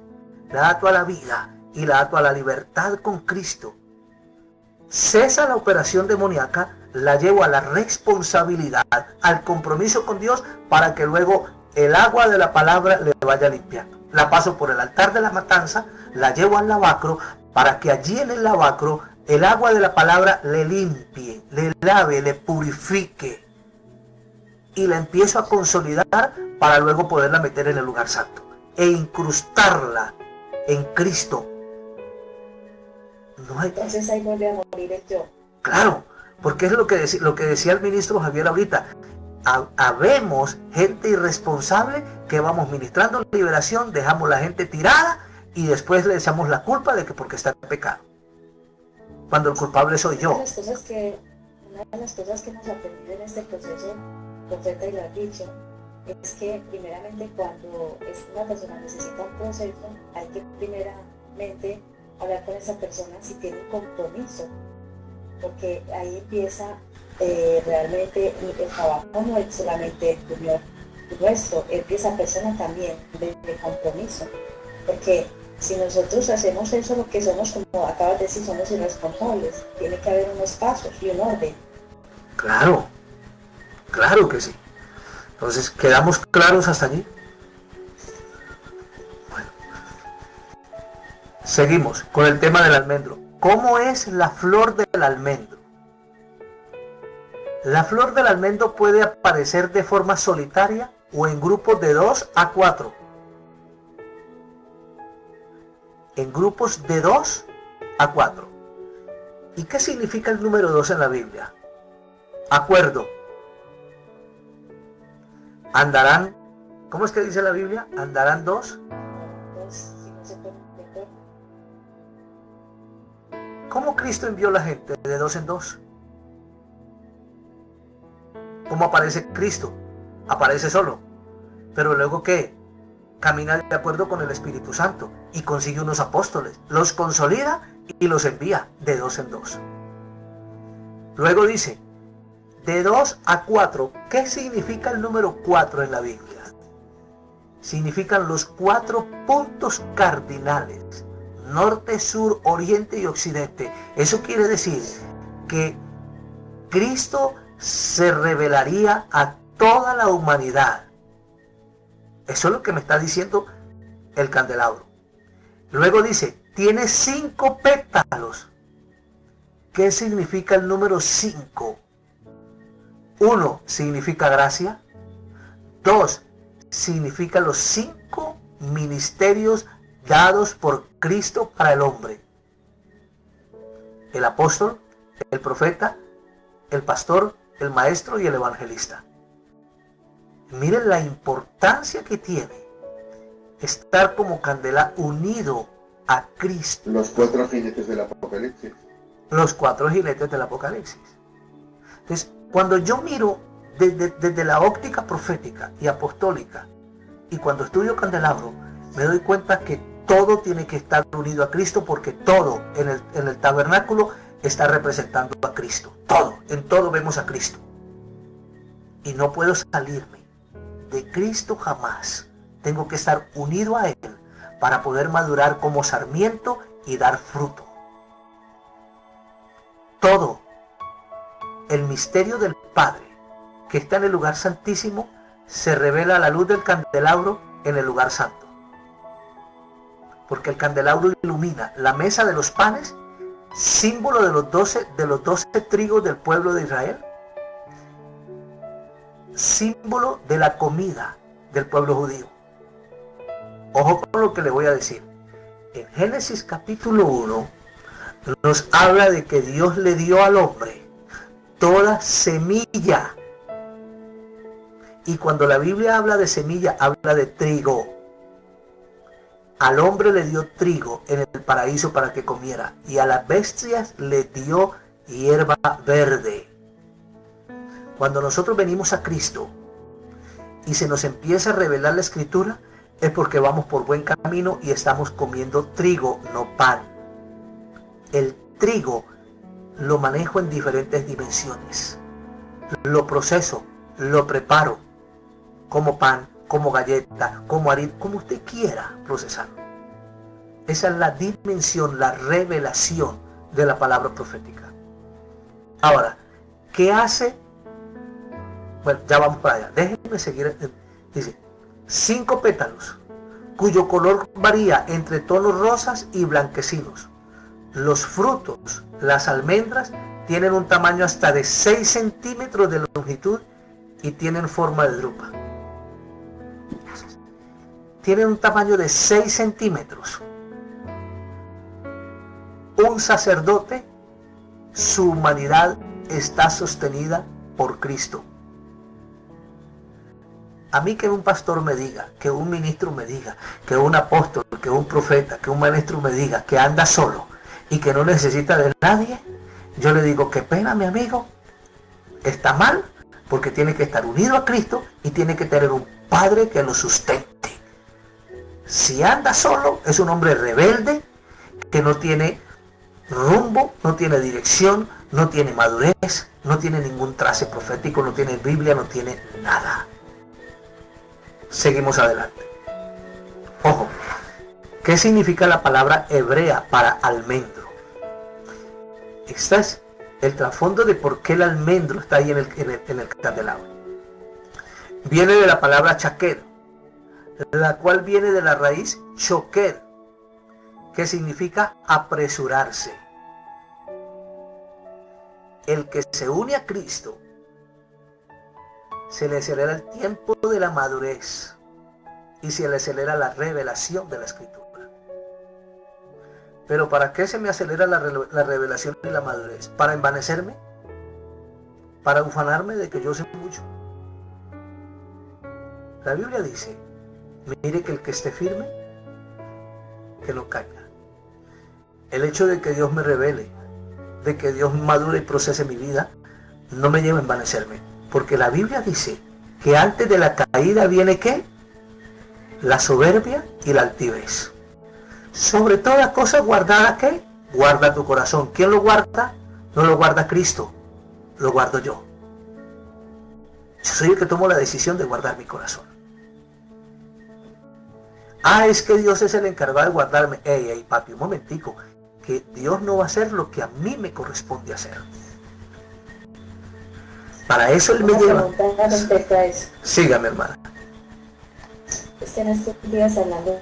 la ato a la vida y la ato a la libertad con Cristo. Cesa la operación demoníaca, la llevo a la responsabilidad, al compromiso con Dios, para que luego el agua de la palabra le vaya limpiando. La paso por el altar de la matanza, la llevo al lavacro, para que allí en el lavacro el agua de la palabra le limpie, le lave, le purifique, y la empiezo a consolidar para luego poderla meter en el lugar santo e incrustarla en Cristo. No hay... Entonces ahí vuelve a morir el yo. Claro, porque es lo que decía el ministro Javier ahorita. Habemos gente irresponsable que vamos ministrando liberación, dejamos la gente tirada y después le echamos la culpa de que porque está en pecado, cuando el culpable soy yo. Una de las cosas que hemos aprendido en este proceso, profeta, y lo has dicho, es que primeramente cuando una persona necesita un proceso, hay que primeramente hablar con esa persona si tiene un compromiso, porque ahí empieza realmente el trabajo. No es solamente nuestro, es que esa persona también de compromiso, porque si nosotros hacemos eso, lo que somos, como acabas de decir, somos irresponsables. Tiene que haber unos pasos y un orden. Claro, claro que sí. Entonces, ¿quedamos claros hasta allí? Bueno, seguimos con el tema del almendro. ¿Cómo es la flor del almendro? La flor del almendro puede aparecer de forma solitaria o en grupos de 2 a 4. En grupos de 2 a 4. ¿Y qué significa el número 2 en la Biblia? Acuerdo. Andarán, ¿cómo es que dice la Biblia? Andarán 2. ¿Cómo Cristo envió a la gente de 2 en 2? ¿Cómo aparece Cristo? Aparece solo. Pero luego, ¿qué? Camina de acuerdo con el Espíritu Santo y consigue unos apóstoles, los consolida y los envía de 2 en 2. Luego dice, de 2 a 4, ¿qué significa el número 4 en la Biblia? Significan los 4 puntos cardinales, norte, sur, oriente y occidente. Eso quiere decir que Cristo se revelaría a toda la humanidad. Eso es lo que me está diciendo el candelabro. Luego dice, tiene 5 pétalos. ¿Qué significa el número 5? 1 significa gracia. 2 significa los 5 ministerios dados por Cristo para el hombre. El apóstol, el profeta, el pastor, el maestro y el evangelista. Miren la importancia que tiene estar como candela unido a Cristo. Los 4 jinetes del Apocalipsis. Los 4 jinetes del Apocalipsis. Entonces, cuando yo miro desde la óptica profética y apostólica, y cuando estudio candelabro, me doy cuenta que todo tiene que estar unido a Cristo, porque todo en el tabernáculo está representando a Cristo. Todo, en todo vemos a Cristo. Y no puedo salirme de Cristo jamás. Tengo que estar unido a Él para poder madurar como sarmiento y dar fruto. Todo el misterio del Padre que está en el lugar santísimo se revela a la luz del candelabro en el lugar santo. Porque el candelabro ilumina la mesa de los panes, símbolo de los 12 trigos del pueblo de Israel, símbolo de la comida del pueblo judío. Ojo con lo que le voy a decir. En Génesis capítulo 1 nos habla de que Dios le dio al hombre toda semilla. Y cuando la Biblia habla de semilla, habla de trigo. Al hombre le dio trigo en el paraíso para que comiera, y a las bestias le dio hierba verde. Cuando nosotros venimos a Cristo y se nos empieza a revelar la Escritura, es porque vamos por buen camino y estamos comiendo trigo, no pan. El trigo lo manejo en diferentes dimensiones. lo proceso, lo preparo como pan, como galleta, como harina, como usted quiera procesarlo. Esa es la dimensión, la revelación de la palabra profética. Ahora, ¿qué hace? Bueno, ya vamos para allá. Déjenme seguir. Dice, 5 pétalos, cuyo color varía entre tonos rosas y blanquecinos. Los frutos, las almendras, tienen un tamaño hasta de 6 centímetros de longitud y tienen forma de drupa. Tienen un tamaño de 6 centímetros. Un sacerdote, su humanidad está sostenida por Cristo. A mí que un pastor me diga, que un ministro me diga, que un apóstol, que un profeta, que un maestro me diga que anda solo y que no necesita de nadie, yo le digo, qué pena, mi amigo, está mal, porque tiene que estar unido a Cristo y tiene que tener un padre que lo sustente. Si anda solo, es un hombre rebelde, que no tiene rumbo, no tiene dirección, no tiene madurez, no tiene ningún trace profético, no tiene Biblia, no tiene nada. Seguimos adelante. Ojo, ¿qué significa la palabra hebrea para almendro? Este es el trasfondo de por qué el almendro está ahí en el candelabro. Viene de la palabra chaquer, la cual viene de la raíz choquer, que significa apresurarse. El que se une a Cristo, se le acelera el tiempo de la madurez y se le acelera la revelación de la Escritura. Pero ¿para qué se me acelera la revelación y la madurez? ¿Para envanecerme? ¿Para ufanarme de que yo sé mucho? La Biblia dice, mire que el que esté firme, que no caiga. El hecho de que Dios me revele, de que Dios madure y procese mi vida, no me lleva a envanecerme. Porque la Biblia dice que antes de la caída viene ¿qué? La soberbia y la altivez. Sobre toda cosa guardada, ¿qué? Guarda tu corazón. ¿Quién lo guarda? No lo guarda Cristo, lo guardo yo. Yo soy el que tomo la decisión de guardar mi corazón. Ah, es que Dios es el encargado de guardarme. Ey, papi, un momentico. Que Dios no va a hacer lo que a mí me corresponde hacer. Para eso Él me lleva. Sígame, hermana. Es que en estos días hablando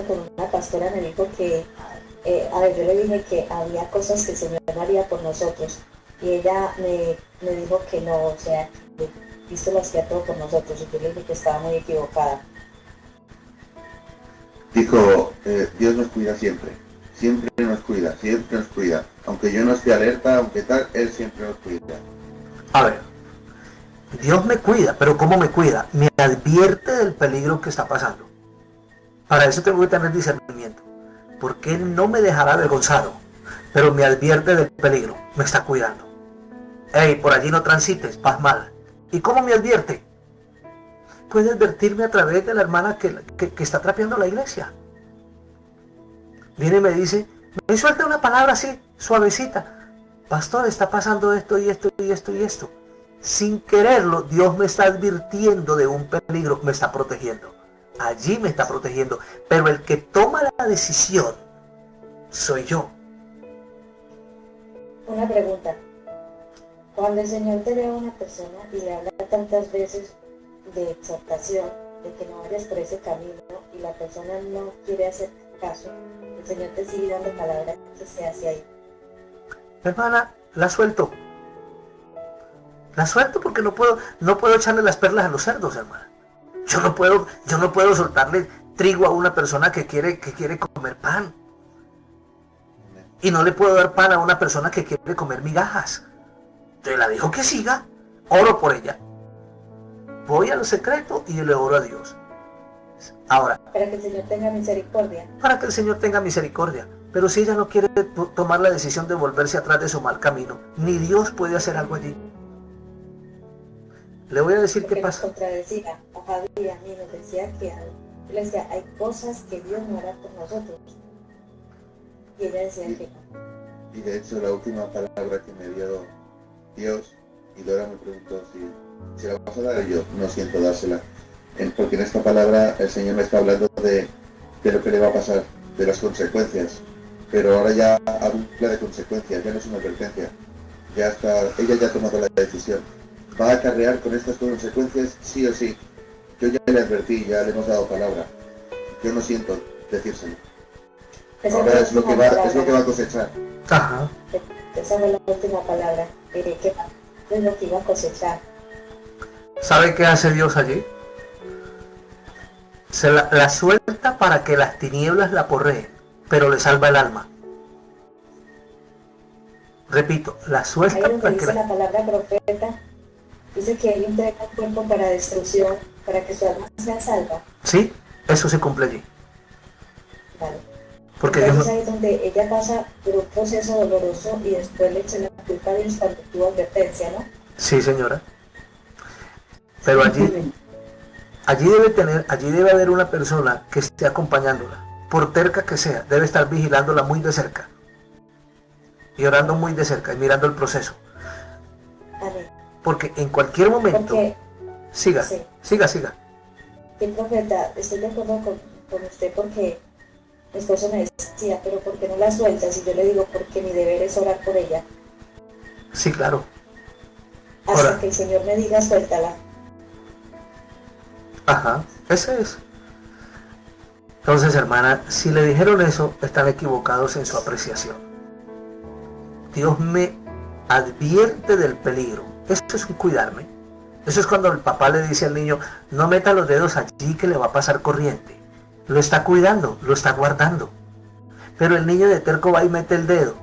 con una pastora me dijo que, yo le dije que había cosas que el Señor haría por nosotros. Y ella me dijo que no, o sea, que Cristo lo hacía todo por nosotros. Y yo le dije que estaba muy equivocada. Dijo, Dios nos cuida siempre. Siempre nos cuida, siempre nos cuida. Aunque yo no esté alerta, aunque tal, Él siempre nos cuida. A ver, Dios me cuida, pero ¿cómo me cuida? Me advierte del peligro que está pasando. Para eso tengo que tener discernimiento, porque Él no me dejará avergonzado, pero me advierte del peligro, me está cuidando. Ey, por allí no transites, vas mal. ¿Y cómo me advierte? Puede advertirme a través de la hermana que está trapeando la iglesia. Viene y me dice, me suelta una palabra así, suavecita. Pastor, está pasando esto y esto y esto y esto. Sin quererlo, Dios me está advirtiendo de un peligro, me está protegiendo. Allí me está protegiendo. Pero el que toma la decisión soy yo. Una pregunta. Cuando el Señor te ve a una persona y le habla tantas veces de exhortación, de que no vayas por ese camino y la persona no quiere hacer caso, el Señor te sigue dando palabras que se hace ahí. Hermana, la suelto. La suelto porque no puedo echarle las perlas a los cerdos, hermana. Yo no puedo soltarle trigo a una persona que quiere comer pan. Y no le puedo dar pan a una persona que quiere comer migajas. Entonces la dejo que siga, oro por ella. Voy a lo secreto y le oro a Dios. Ahora, para que el Señor tenga misericordia. Para que el Señor tenga misericordia. Pero si ella no quiere tomar la decisión de volverse atrás de su mal camino, ni Dios puede hacer algo allí. Le voy a decir qué pasa. Contradecía a Javi y a mí, nos decía que le decía, hay cosas que Dios no hará por nosotros. Y ella decía que no. Y de hecho la última palabra que me dio Dios Y Dora me preguntó si la vas a dar, y yo no siento dársela. Porque en esta palabra el Señor me está hablando de lo que le va a pasar, de las consecuencias. Pero ahora ya habla de consecuencias, ya no es una advertencia. Ya está, ella ya ha tomado la decisión. Va a acarrear con estas consecuencias sí o sí. Yo ya le advertí, ya le hemos dado palabra. Yo no siento decírselo. Ahora es lo que va a cosechar. Ajá. Esa fue la última palabra. Que es lo que iba a cosechar. ¿Sabe qué hace Dios allí? Se la suelta para que las tinieblas la porreen, pero le salva el alma. Repito, la Ahí suelta donde para que dice la palabra profeta, dice que él entrega el cuerpo para destrucción, para que su alma sea salva. Sí, eso se cumple allí. Vale. Porque Entonces Dios ahí es donde ella pasa por un proceso doloroso y después le echa la culpa a Dios cuando tuvo advertencia, ¿no? sí, señora. Pero allí debe haber una persona que esté acompañándola, por terca que sea, debe estar vigilándola muy de cerca. Y orando muy de cerca y mirando el proceso. Amén. Porque en cualquier momento, Porque, siga. sí, Sí, profeta, estoy de acuerdo con usted porque mi esposo me decía, pero ¿por qué no la sueltas? Y yo le digo, porque mi deber es orar por ella. sí, claro. Hasta Ora. que el Señor me diga, suéltala. Ajá, ese es. Entonces, hermana, si le dijeron eso, están equivocados en su apreciación. Dios me advierte del peligro. Esto es un cuidarme. Eso es cuando el papá le dice al niño, no meta los dedos allí que le va a pasar corriente. Lo está cuidando, lo está guardando. Pero el niño de terco va y mete el dedo.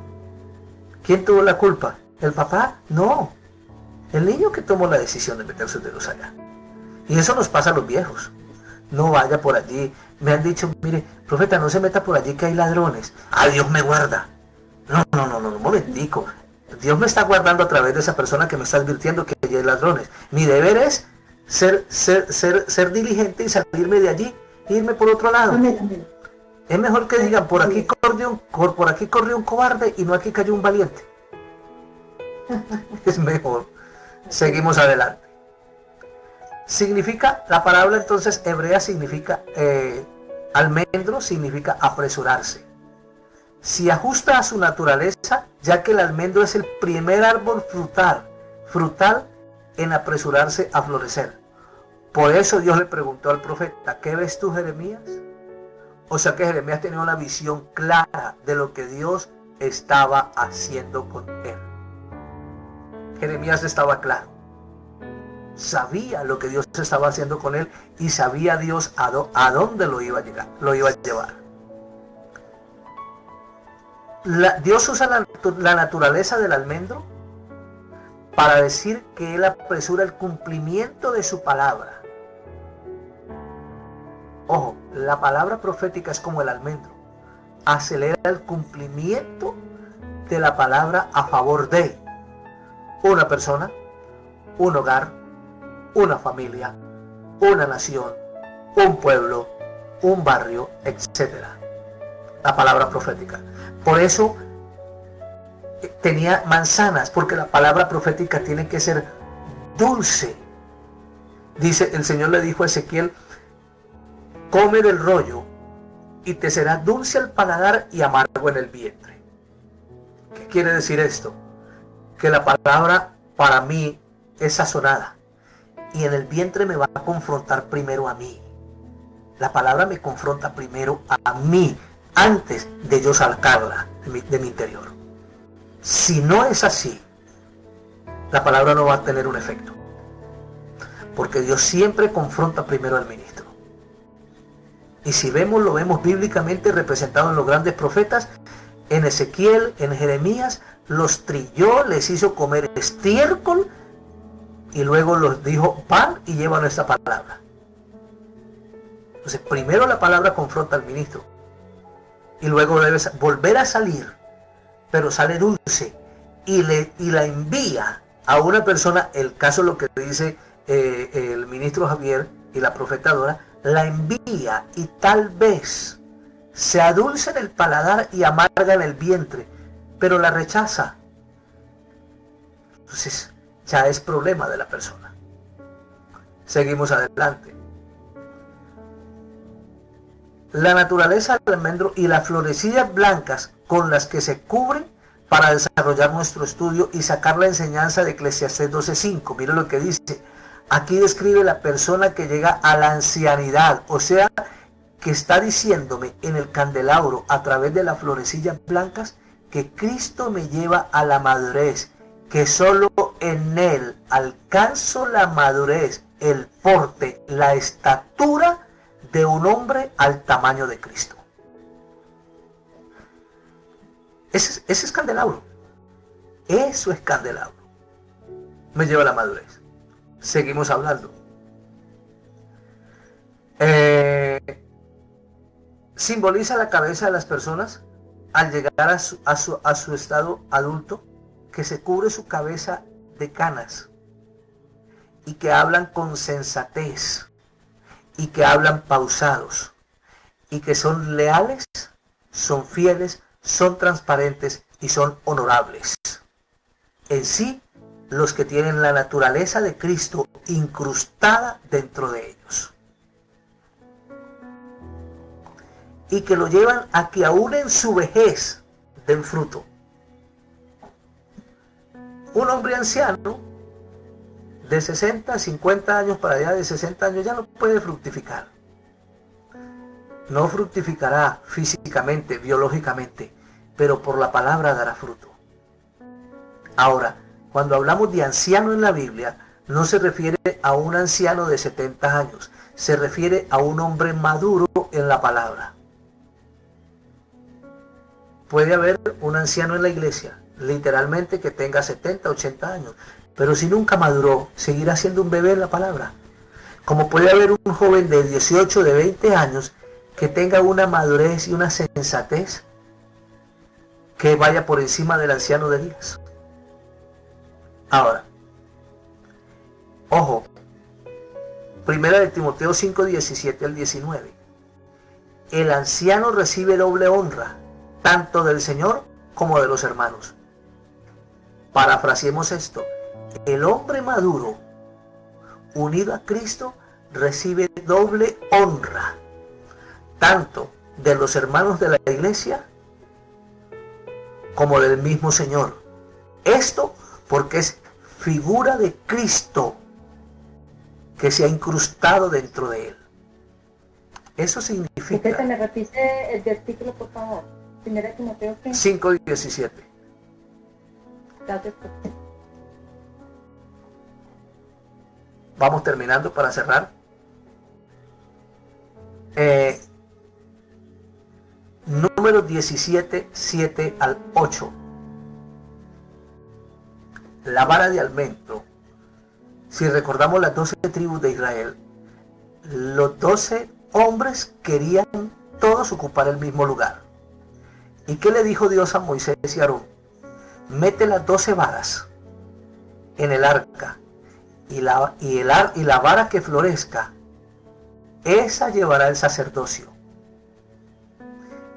¿Quién tuvo la culpa? ¿El papá? No. El niño que tomó la decisión de meter sus dedos allá. Y eso nos pasa a los viejos. No vaya por allí. Me han dicho, mire, profeta, no se meta por allí que hay ladrones. Ah, Dios me guarda. No, un momentico. Dios me está guardando a través de esa persona que me está advirtiendo que allí hay ladrones. Mi deber es ser diligente y salirme de allí e irme por otro lado. Amén. Es mejor que digan, por aquí corrió un cobarde y no aquí cayó un valiente. Es mejor. Seguimos adelante. Significa, la palabra entonces hebrea significa, almendro significa apresurarse. Si ajusta a su naturaleza, ya que el almendro es el primer árbol frutal en apresurarse a florecer. Por eso Dios le preguntó al profeta, ¿qué ves tú, Jeremías? O sea que Jeremías tenía una visión clara de lo que Dios estaba haciendo con él. Jeremías estaba claro. Sabía lo que Dios estaba haciendo con él y sabía Dios a dónde lo iba a llevar. Dios usa la naturaleza del almendro para decir que Él apresura el cumplimiento de su palabra. Ojo, la palabra profética es como el almendro. Acelera el cumplimiento de la palabra a favor de una persona, un hogar, una familia, una nación, un pueblo, un barrio, etc. La palabra profética. Por eso tenía manzanas, porque la palabra profética tiene que ser dulce. Dice, el Señor le dijo a Ezequiel, come del rollo y te será dulce al paladar y amargo en el vientre. ¿Qué quiere decir esto? Que la palabra para mí es sazonada y en el vientre me va a confrontar primero a mí. La palabra me confronta primero a mí antes de yo sacarla de mi interior. Si no es así, la palabra no va a tener un efecto. Porque Dios siempre confronta primero al ministro. Y si lo vemos bíblicamente representado en los grandes profetas, en Ezequiel, en Jeremías, los trilló, les hizo comer estiércol y luego los dijo, van y llevan esta palabra. Entonces, primero la palabra confronta al ministro y luego debe volver a salir, pero sale dulce y la envía a una persona, el caso lo que dice el ministro Javier y la profeta Dora, la envía y tal vez se adulce en el paladar y amarga en el vientre, pero la rechaza. Entonces, ya es problema de la persona. Seguimos adelante. La naturaleza del almendro y las florecillas blancas con las que se cubren para desarrollar nuestro estudio y sacar la enseñanza de Eclesiastés 12:5. Mire lo que dice. Aquí describe la persona que llega a la ancianidad, o sea, que está diciéndome en el candelabro a través de las florecillas blancas que Cristo me lleva a la madurez, que solo en Él alcanzo la madurez, el porte, la estatura de un hombre al tamaño de Cristo. Ese es candelabro. Eso es candelabro. Me lleva a la madurez. Seguimos hablando. Simboliza la cabeza de las personas al llegar a su estado adulto, que se cubre su cabeza de canas y que hablan con sensatez y que hablan pausados y que son leales, son fieles, son transparentes y son honorables. En sí, los que tienen la naturaleza de Cristo incrustada dentro de ellos. Y que lo llevan a que aún en su vejez den fruto. Un hombre anciano de 60, 50 años para allá, de 60 años, ya no puede fructificar. No fructificará físicamente, biológicamente, pero por la palabra dará fruto. Ahora, cuando hablamos de anciano en la Biblia, no se refiere a un anciano de 70 años, se refiere a un hombre maduro en la palabra. Puede haber un anciano en la iglesia, literalmente que tenga 70, 80 años, pero si nunca maduró, seguirá siendo un bebé en la palabra. Como puede haber un joven de 18, de 20 años, que tenga una madurez y una sensatez que vaya por encima del anciano de días. Ahora, ojo, 1 de Timoteo 5, 17 al 19. El anciano recibe doble honra, tanto del Señor como de los hermanos. Parafraseemos esto. El hombre maduro, unido a Cristo, recibe doble honra, tanto de los hermanos de la iglesia como del mismo Señor. Esto porque es figura de Cristo que se ha incrustado dentro de él. Eso significa... ¿Me repite el versículo, por favor? 1 Timoteo 5 y 17. Gracias. Vamos terminando para cerrar. Número 17, 7 al 8. La vara de almendro. Si recordamos las 12 tribus de Israel, los 12 hombres querían todos ocupar el mismo lugar. ¿Y qué le dijo Dios a Moisés y a Aarón? Mete las 12 varas en el arca, y la vara que florezca, esa llevará el sacerdocio.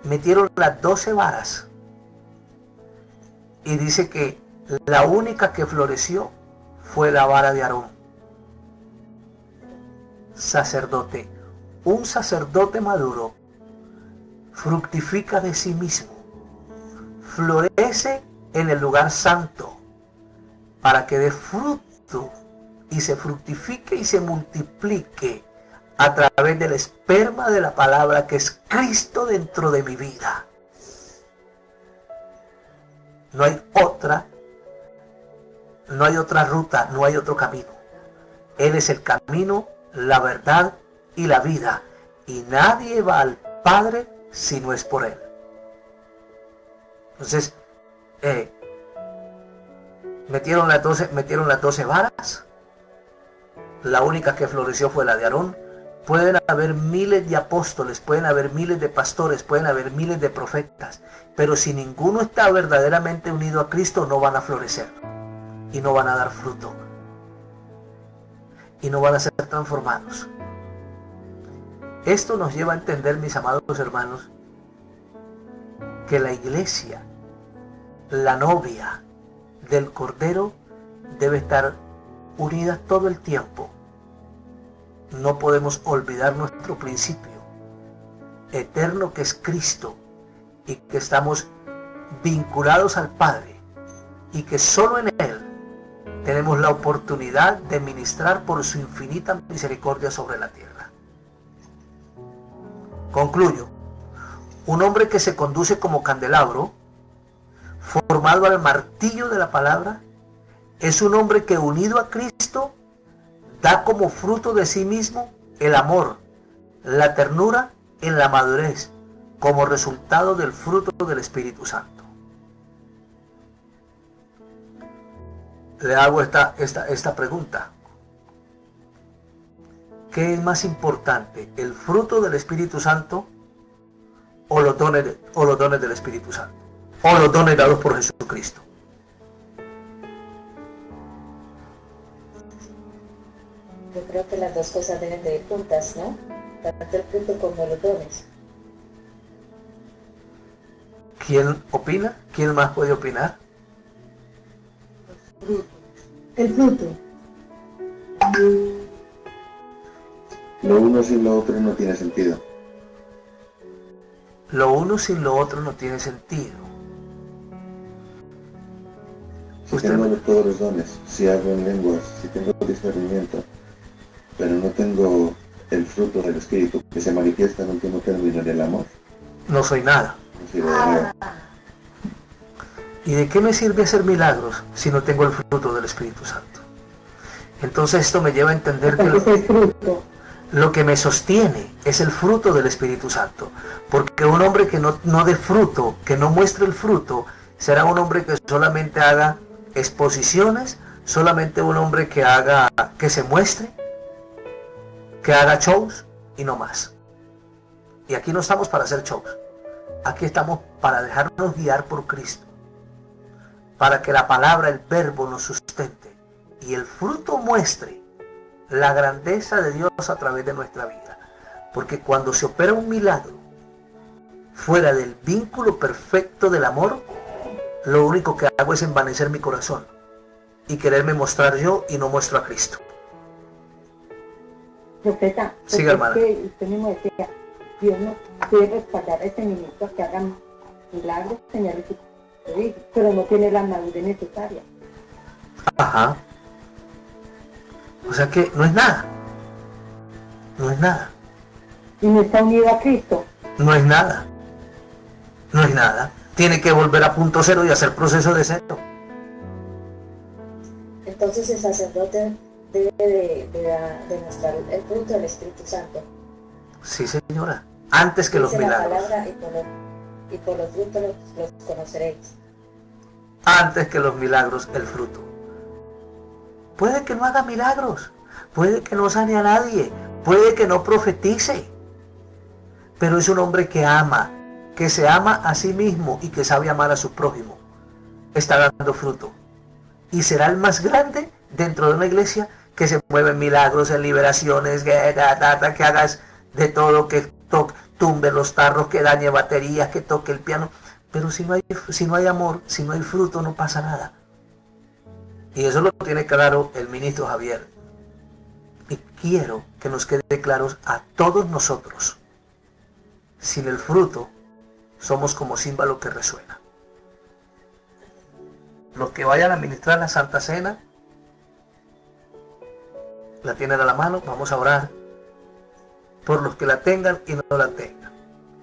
Metieron las 12 varas y dice que la única que floreció fue la vara de Aarón, sacerdote. Un sacerdote maduro fructifica de sí mismo, florece en el lugar santo para que dé fruto y se fructifique y se multiplique a través del esperma de la palabra que es Cristo dentro de mi vida. No hay otra ruta, no hay otro camino. Él es el camino, la verdad y la vida, y nadie va al Padre si no es por Él. Entonces, metieron las 12 varas. La única que floreció fue la de Aarón. Pueden haber miles de apóstoles, pueden haber miles de pastores, pueden haber miles de profetas, pero si ninguno está verdaderamente unido a Cristo, no van a florecer y no van a dar fruto y no van a ser transformados. Esto nos lleva a entender, mis amados hermanos, que la iglesia, la novia del Cordero, debe estar unida todo el tiempo. No podemos olvidar nuestro principio eterno, que es Cristo, y que estamos vinculados al Padre, y que solo en Él tenemos la oportunidad de ministrar por su infinita misericordia sobre la tierra. Concluyo. Un hombre que se conduce como candelabro, formado al martillo de la palabra, es un hombre que, unido a Cristo, da como fruto de sí mismo el amor, la ternura en la madurez, como resultado del fruto del Espíritu Santo. Le hago esta pregunta. ¿Qué es más importante, el fruto del Espíritu Santo o los dones del Espíritu Santo? O los dones dados por Jesucristo. Yo creo que las dos cosas deben de ir juntas, ¿no? Tanto el fruto como los dones. ¿Quién opina? ¿Quién más puede opinar? El fruto. Lo uno sin lo otro no tiene sentido. Lo uno sin lo otro no tiene sentido. Si tengo todos los dones, si hablo en lenguas, si tengo discernimiento, pero no tengo el fruto del Espíritu que se manifiesta en último término en el amor, No soy nada. no sirve de nada. ¿Y de qué me sirve hacer milagros si no tengo el fruto del Espíritu Santo? Entonces esto me lleva a entender que Entonces es fruto. lo que me sostiene es el fruto del Espíritu Santo. Porque un hombre que no dé fruto, que no muestre el fruto, será un hombre que solamente haga exposiciones, solamente un hombre que se muestre, que haga shows y no más. Y aquí no estamos para hacer shows. Aquí estamos para dejarnos guiar por Cristo, para que la palabra, el verbo nos sustente y el fruto muestre la grandeza de Dios a través de nuestra vida. Porque cuando se opera un milagro fuera del vínculo perfecto del amor, lo único que hago es envanecer mi corazón y quererme mostrar yo y no muestro a Cristo. Profeta, Siga, hermana. que usted mismo decía, Dios no puede respaldar a este ministro que haga milagros, señales y prodigios, pero no tiene la madurez necesaria. Ajá. O sea que no es nada. No es nada. Y no está unido a Cristo. No es nada. No es nada. Tiene que volver a punto cero y hacer proceso de cero. Entonces el sacerdote debe de mostrar el fruto del Espíritu Santo. Sí, señora. Antes que los Dice la milagros. palabra, y por los frutos los conoceréis. Antes que los milagros, el fruto. Puede que no haga milagros. Puede que no sane a nadie. Puede que no profetice. Pero es un hombre que ama, que se ama a sí mismo y que sabe amar a su prójimo. Está dando fruto. Y será el más grande dentro de una iglesia que se mueve en milagros, en liberaciones, que hagas de todo, que tumbe los tarros, que dañe baterías, que toque el piano. Pero si no hay amor, si no hay fruto, no pasa nada. Y eso lo tiene claro el ministro Javier. Y quiero que nos quede claros a todos nosotros. Sin el fruto, somos como címbalo que resuena. Los que vayan a ministrar la Santa Cena, la tienen a la mano, vamos a orar por los que la tengan y no la tengan.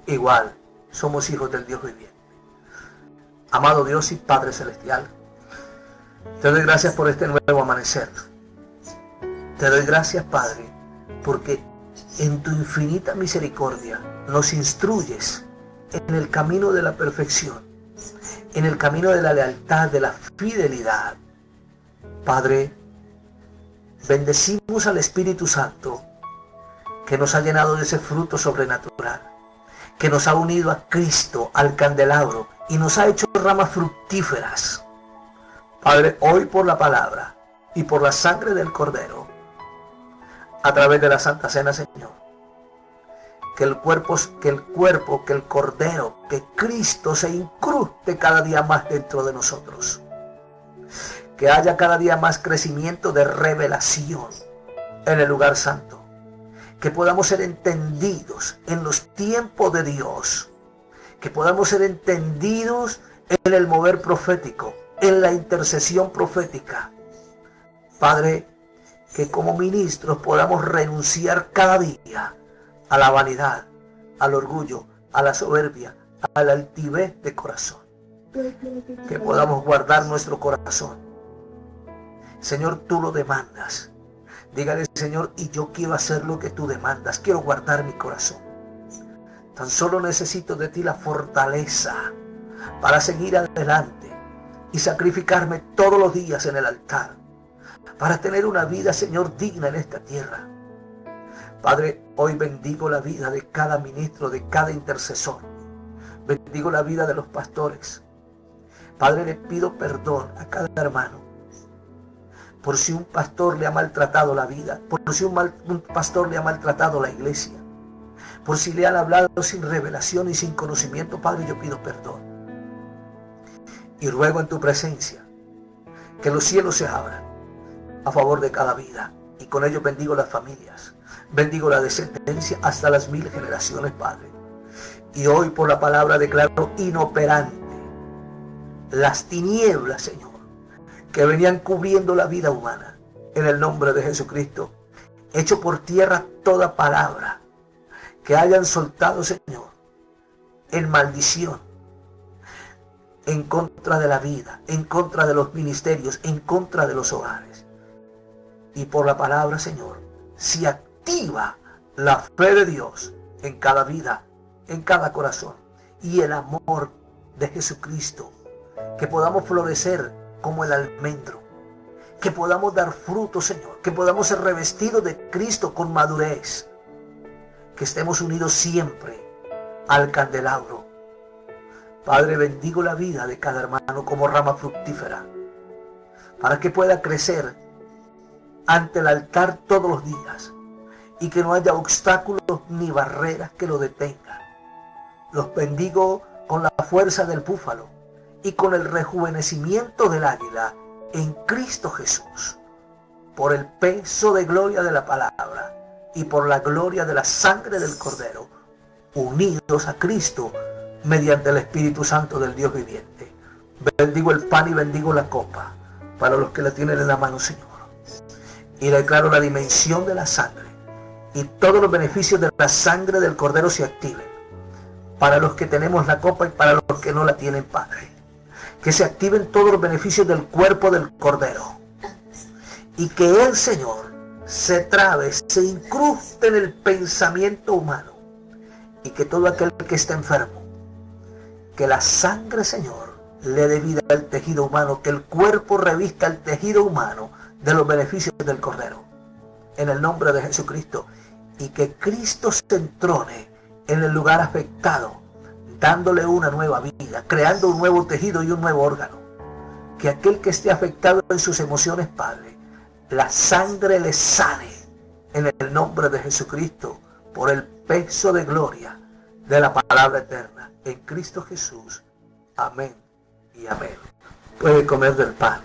Igual, somos hijos del Dios viviente. Amado Dios y Padre Celestial, te doy gracias por este nuevo amanecer. Te doy gracias, Padre, porque en tu infinita misericordia nos instruyes en el camino de la perfección, en el camino de la lealtad, de la fidelidad. Padre, bendecimos al Espíritu Santo que nos ha llenado de ese fruto sobrenatural, que nos ha unido a Cristo, al candelabro, y nos ha hecho ramas fructíferas. Padre, hoy por la palabra y por la sangre del Cordero, a través de la Santa Cena, Señor, que el Cordero, que Cristo se incruste cada día más dentro de nosotros. que haya cada día más crecimiento de revelación en el lugar santo, que podamos ser entendidos en los tiempos de Dios, que podamos ser entendidos en el mover profético, en la intercesión profética. Padre, que como ministros podamos renunciar cada día a la vanidad, al orgullo, a la soberbia, a la altivez de corazón. Que podamos guardar nuestro corazón. Señor, tú lo demandas. Dígale, Señor, y yo quiero hacer lo que tú demandas. Quiero guardar mi corazón. Tan solo necesito de ti la fortaleza para seguir adelante y sacrificarme todos los días en el altar, para tener una vida, Señor, digna en esta tierra. Padre, hoy bendigo la vida de cada ministro, de cada intercesor. Bendigo la vida de los pastores. Padre, le pido perdón a cada hermano por si un pastor le ha maltratado la vida, por si un pastor le ha maltratado la iglesia, por si le han hablado sin revelación y sin conocimiento. Padre, yo pido perdón y ruego en tu presencia que los cielos se abran a favor de cada vida, y con ello bendigo las familias, bendigo la descendencia hasta las 1000 generaciones, Padre. Y hoy por la palabra declaro inoperante las tinieblas, Señor, que venían cubriendo la vida humana. En el nombre de Jesucristo, echo por tierra toda palabra que hayan soltado, Señor, en maldición, en contra de la vida, en contra de los ministerios, en contra de los hogares. Y por la palabra, Señor, se activa la fe de Dios en cada vida, en cada corazón, y el amor de Jesucristo, que podamos florecer como el almendro, que podamos dar fruto, Señor, que podamos ser revestidos de Cristo con madurez, que estemos unidos siempre al candelabro. Padre, bendigo la vida de cada hermano como rama fructífera, para que pueda crecer ante el altar todos los días y que no haya obstáculos ni barreras que lo detengan. Los bendigo con la fuerza del búfalo y con el rejuvenecimiento del águila en Cristo Jesús, por el peso de gloria de la palabra y por la gloria de la sangre del Cordero, unidos a Cristo mediante el Espíritu Santo del Dios viviente. Bendigo el pan y bendigo la copa para los que la tienen en la mano, Señor. Y declaro la dimensión de la sangre y todos los beneficios de la sangre del Cordero se activen para los que tenemos la copa y para los que no la tienen, Padre. Que se activen todos los beneficios del cuerpo del Cordero. Y que el Señor se trabe, se incruste en el pensamiento humano. Y que todo aquel que está enfermo, que la sangre, Señor, le dé vida al tejido humano, que el cuerpo revista el tejido humano de los beneficios del Cordero. En el nombre de Jesucristo. Y que Cristo se entrone en el lugar afectado, dándole una nueva vida, creando un nuevo tejido y un nuevo órgano. Que aquel que esté afectado en sus emociones, Padre, la sangre le sane en el nombre de Jesucristo, por el peso de gloria de la palabra eterna. En Cristo Jesús. Amén y amén. Puede comer del pan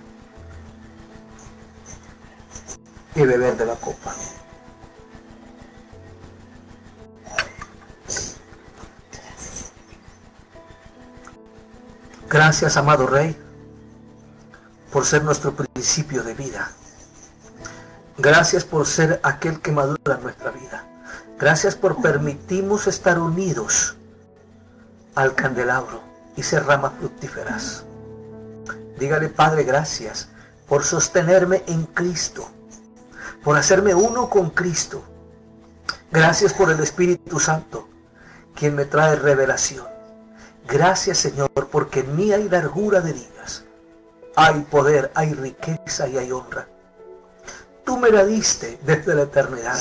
y beber de la copa. Gracias, amado Rey, por ser nuestro principio de vida. Gracias por ser aquel que madura nuestra vida. Gracias por permitirnos estar unidos al candelabro y ser ramas fructíferas. Dígale, Padre, gracias por sostenerme en Cristo, por hacerme uno con Cristo. Gracias por el Espíritu Santo, quien me trae revelación. Gracias, Señor, porque en mí hay largura de días, hay poder, hay riqueza y hay honra. Tú me la diste desde la eternidad.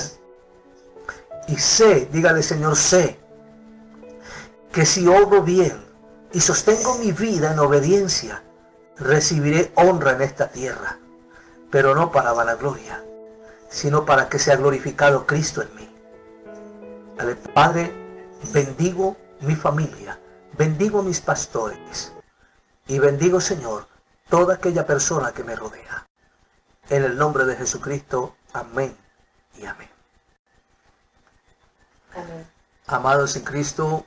Y sé, dígale, Señor, sé que si obro bien y sostengo mi vida en obediencia, recibiré honra en esta tierra, pero no para vanagloria, sino para que sea glorificado Cristo en mí. Dale, Padre, bendigo mi familia, bendigo mis pastores y bendigo, Señor, toda aquella persona que me rodea. En el nombre de Jesucristo, amén y amén. Amén. Amados en Cristo,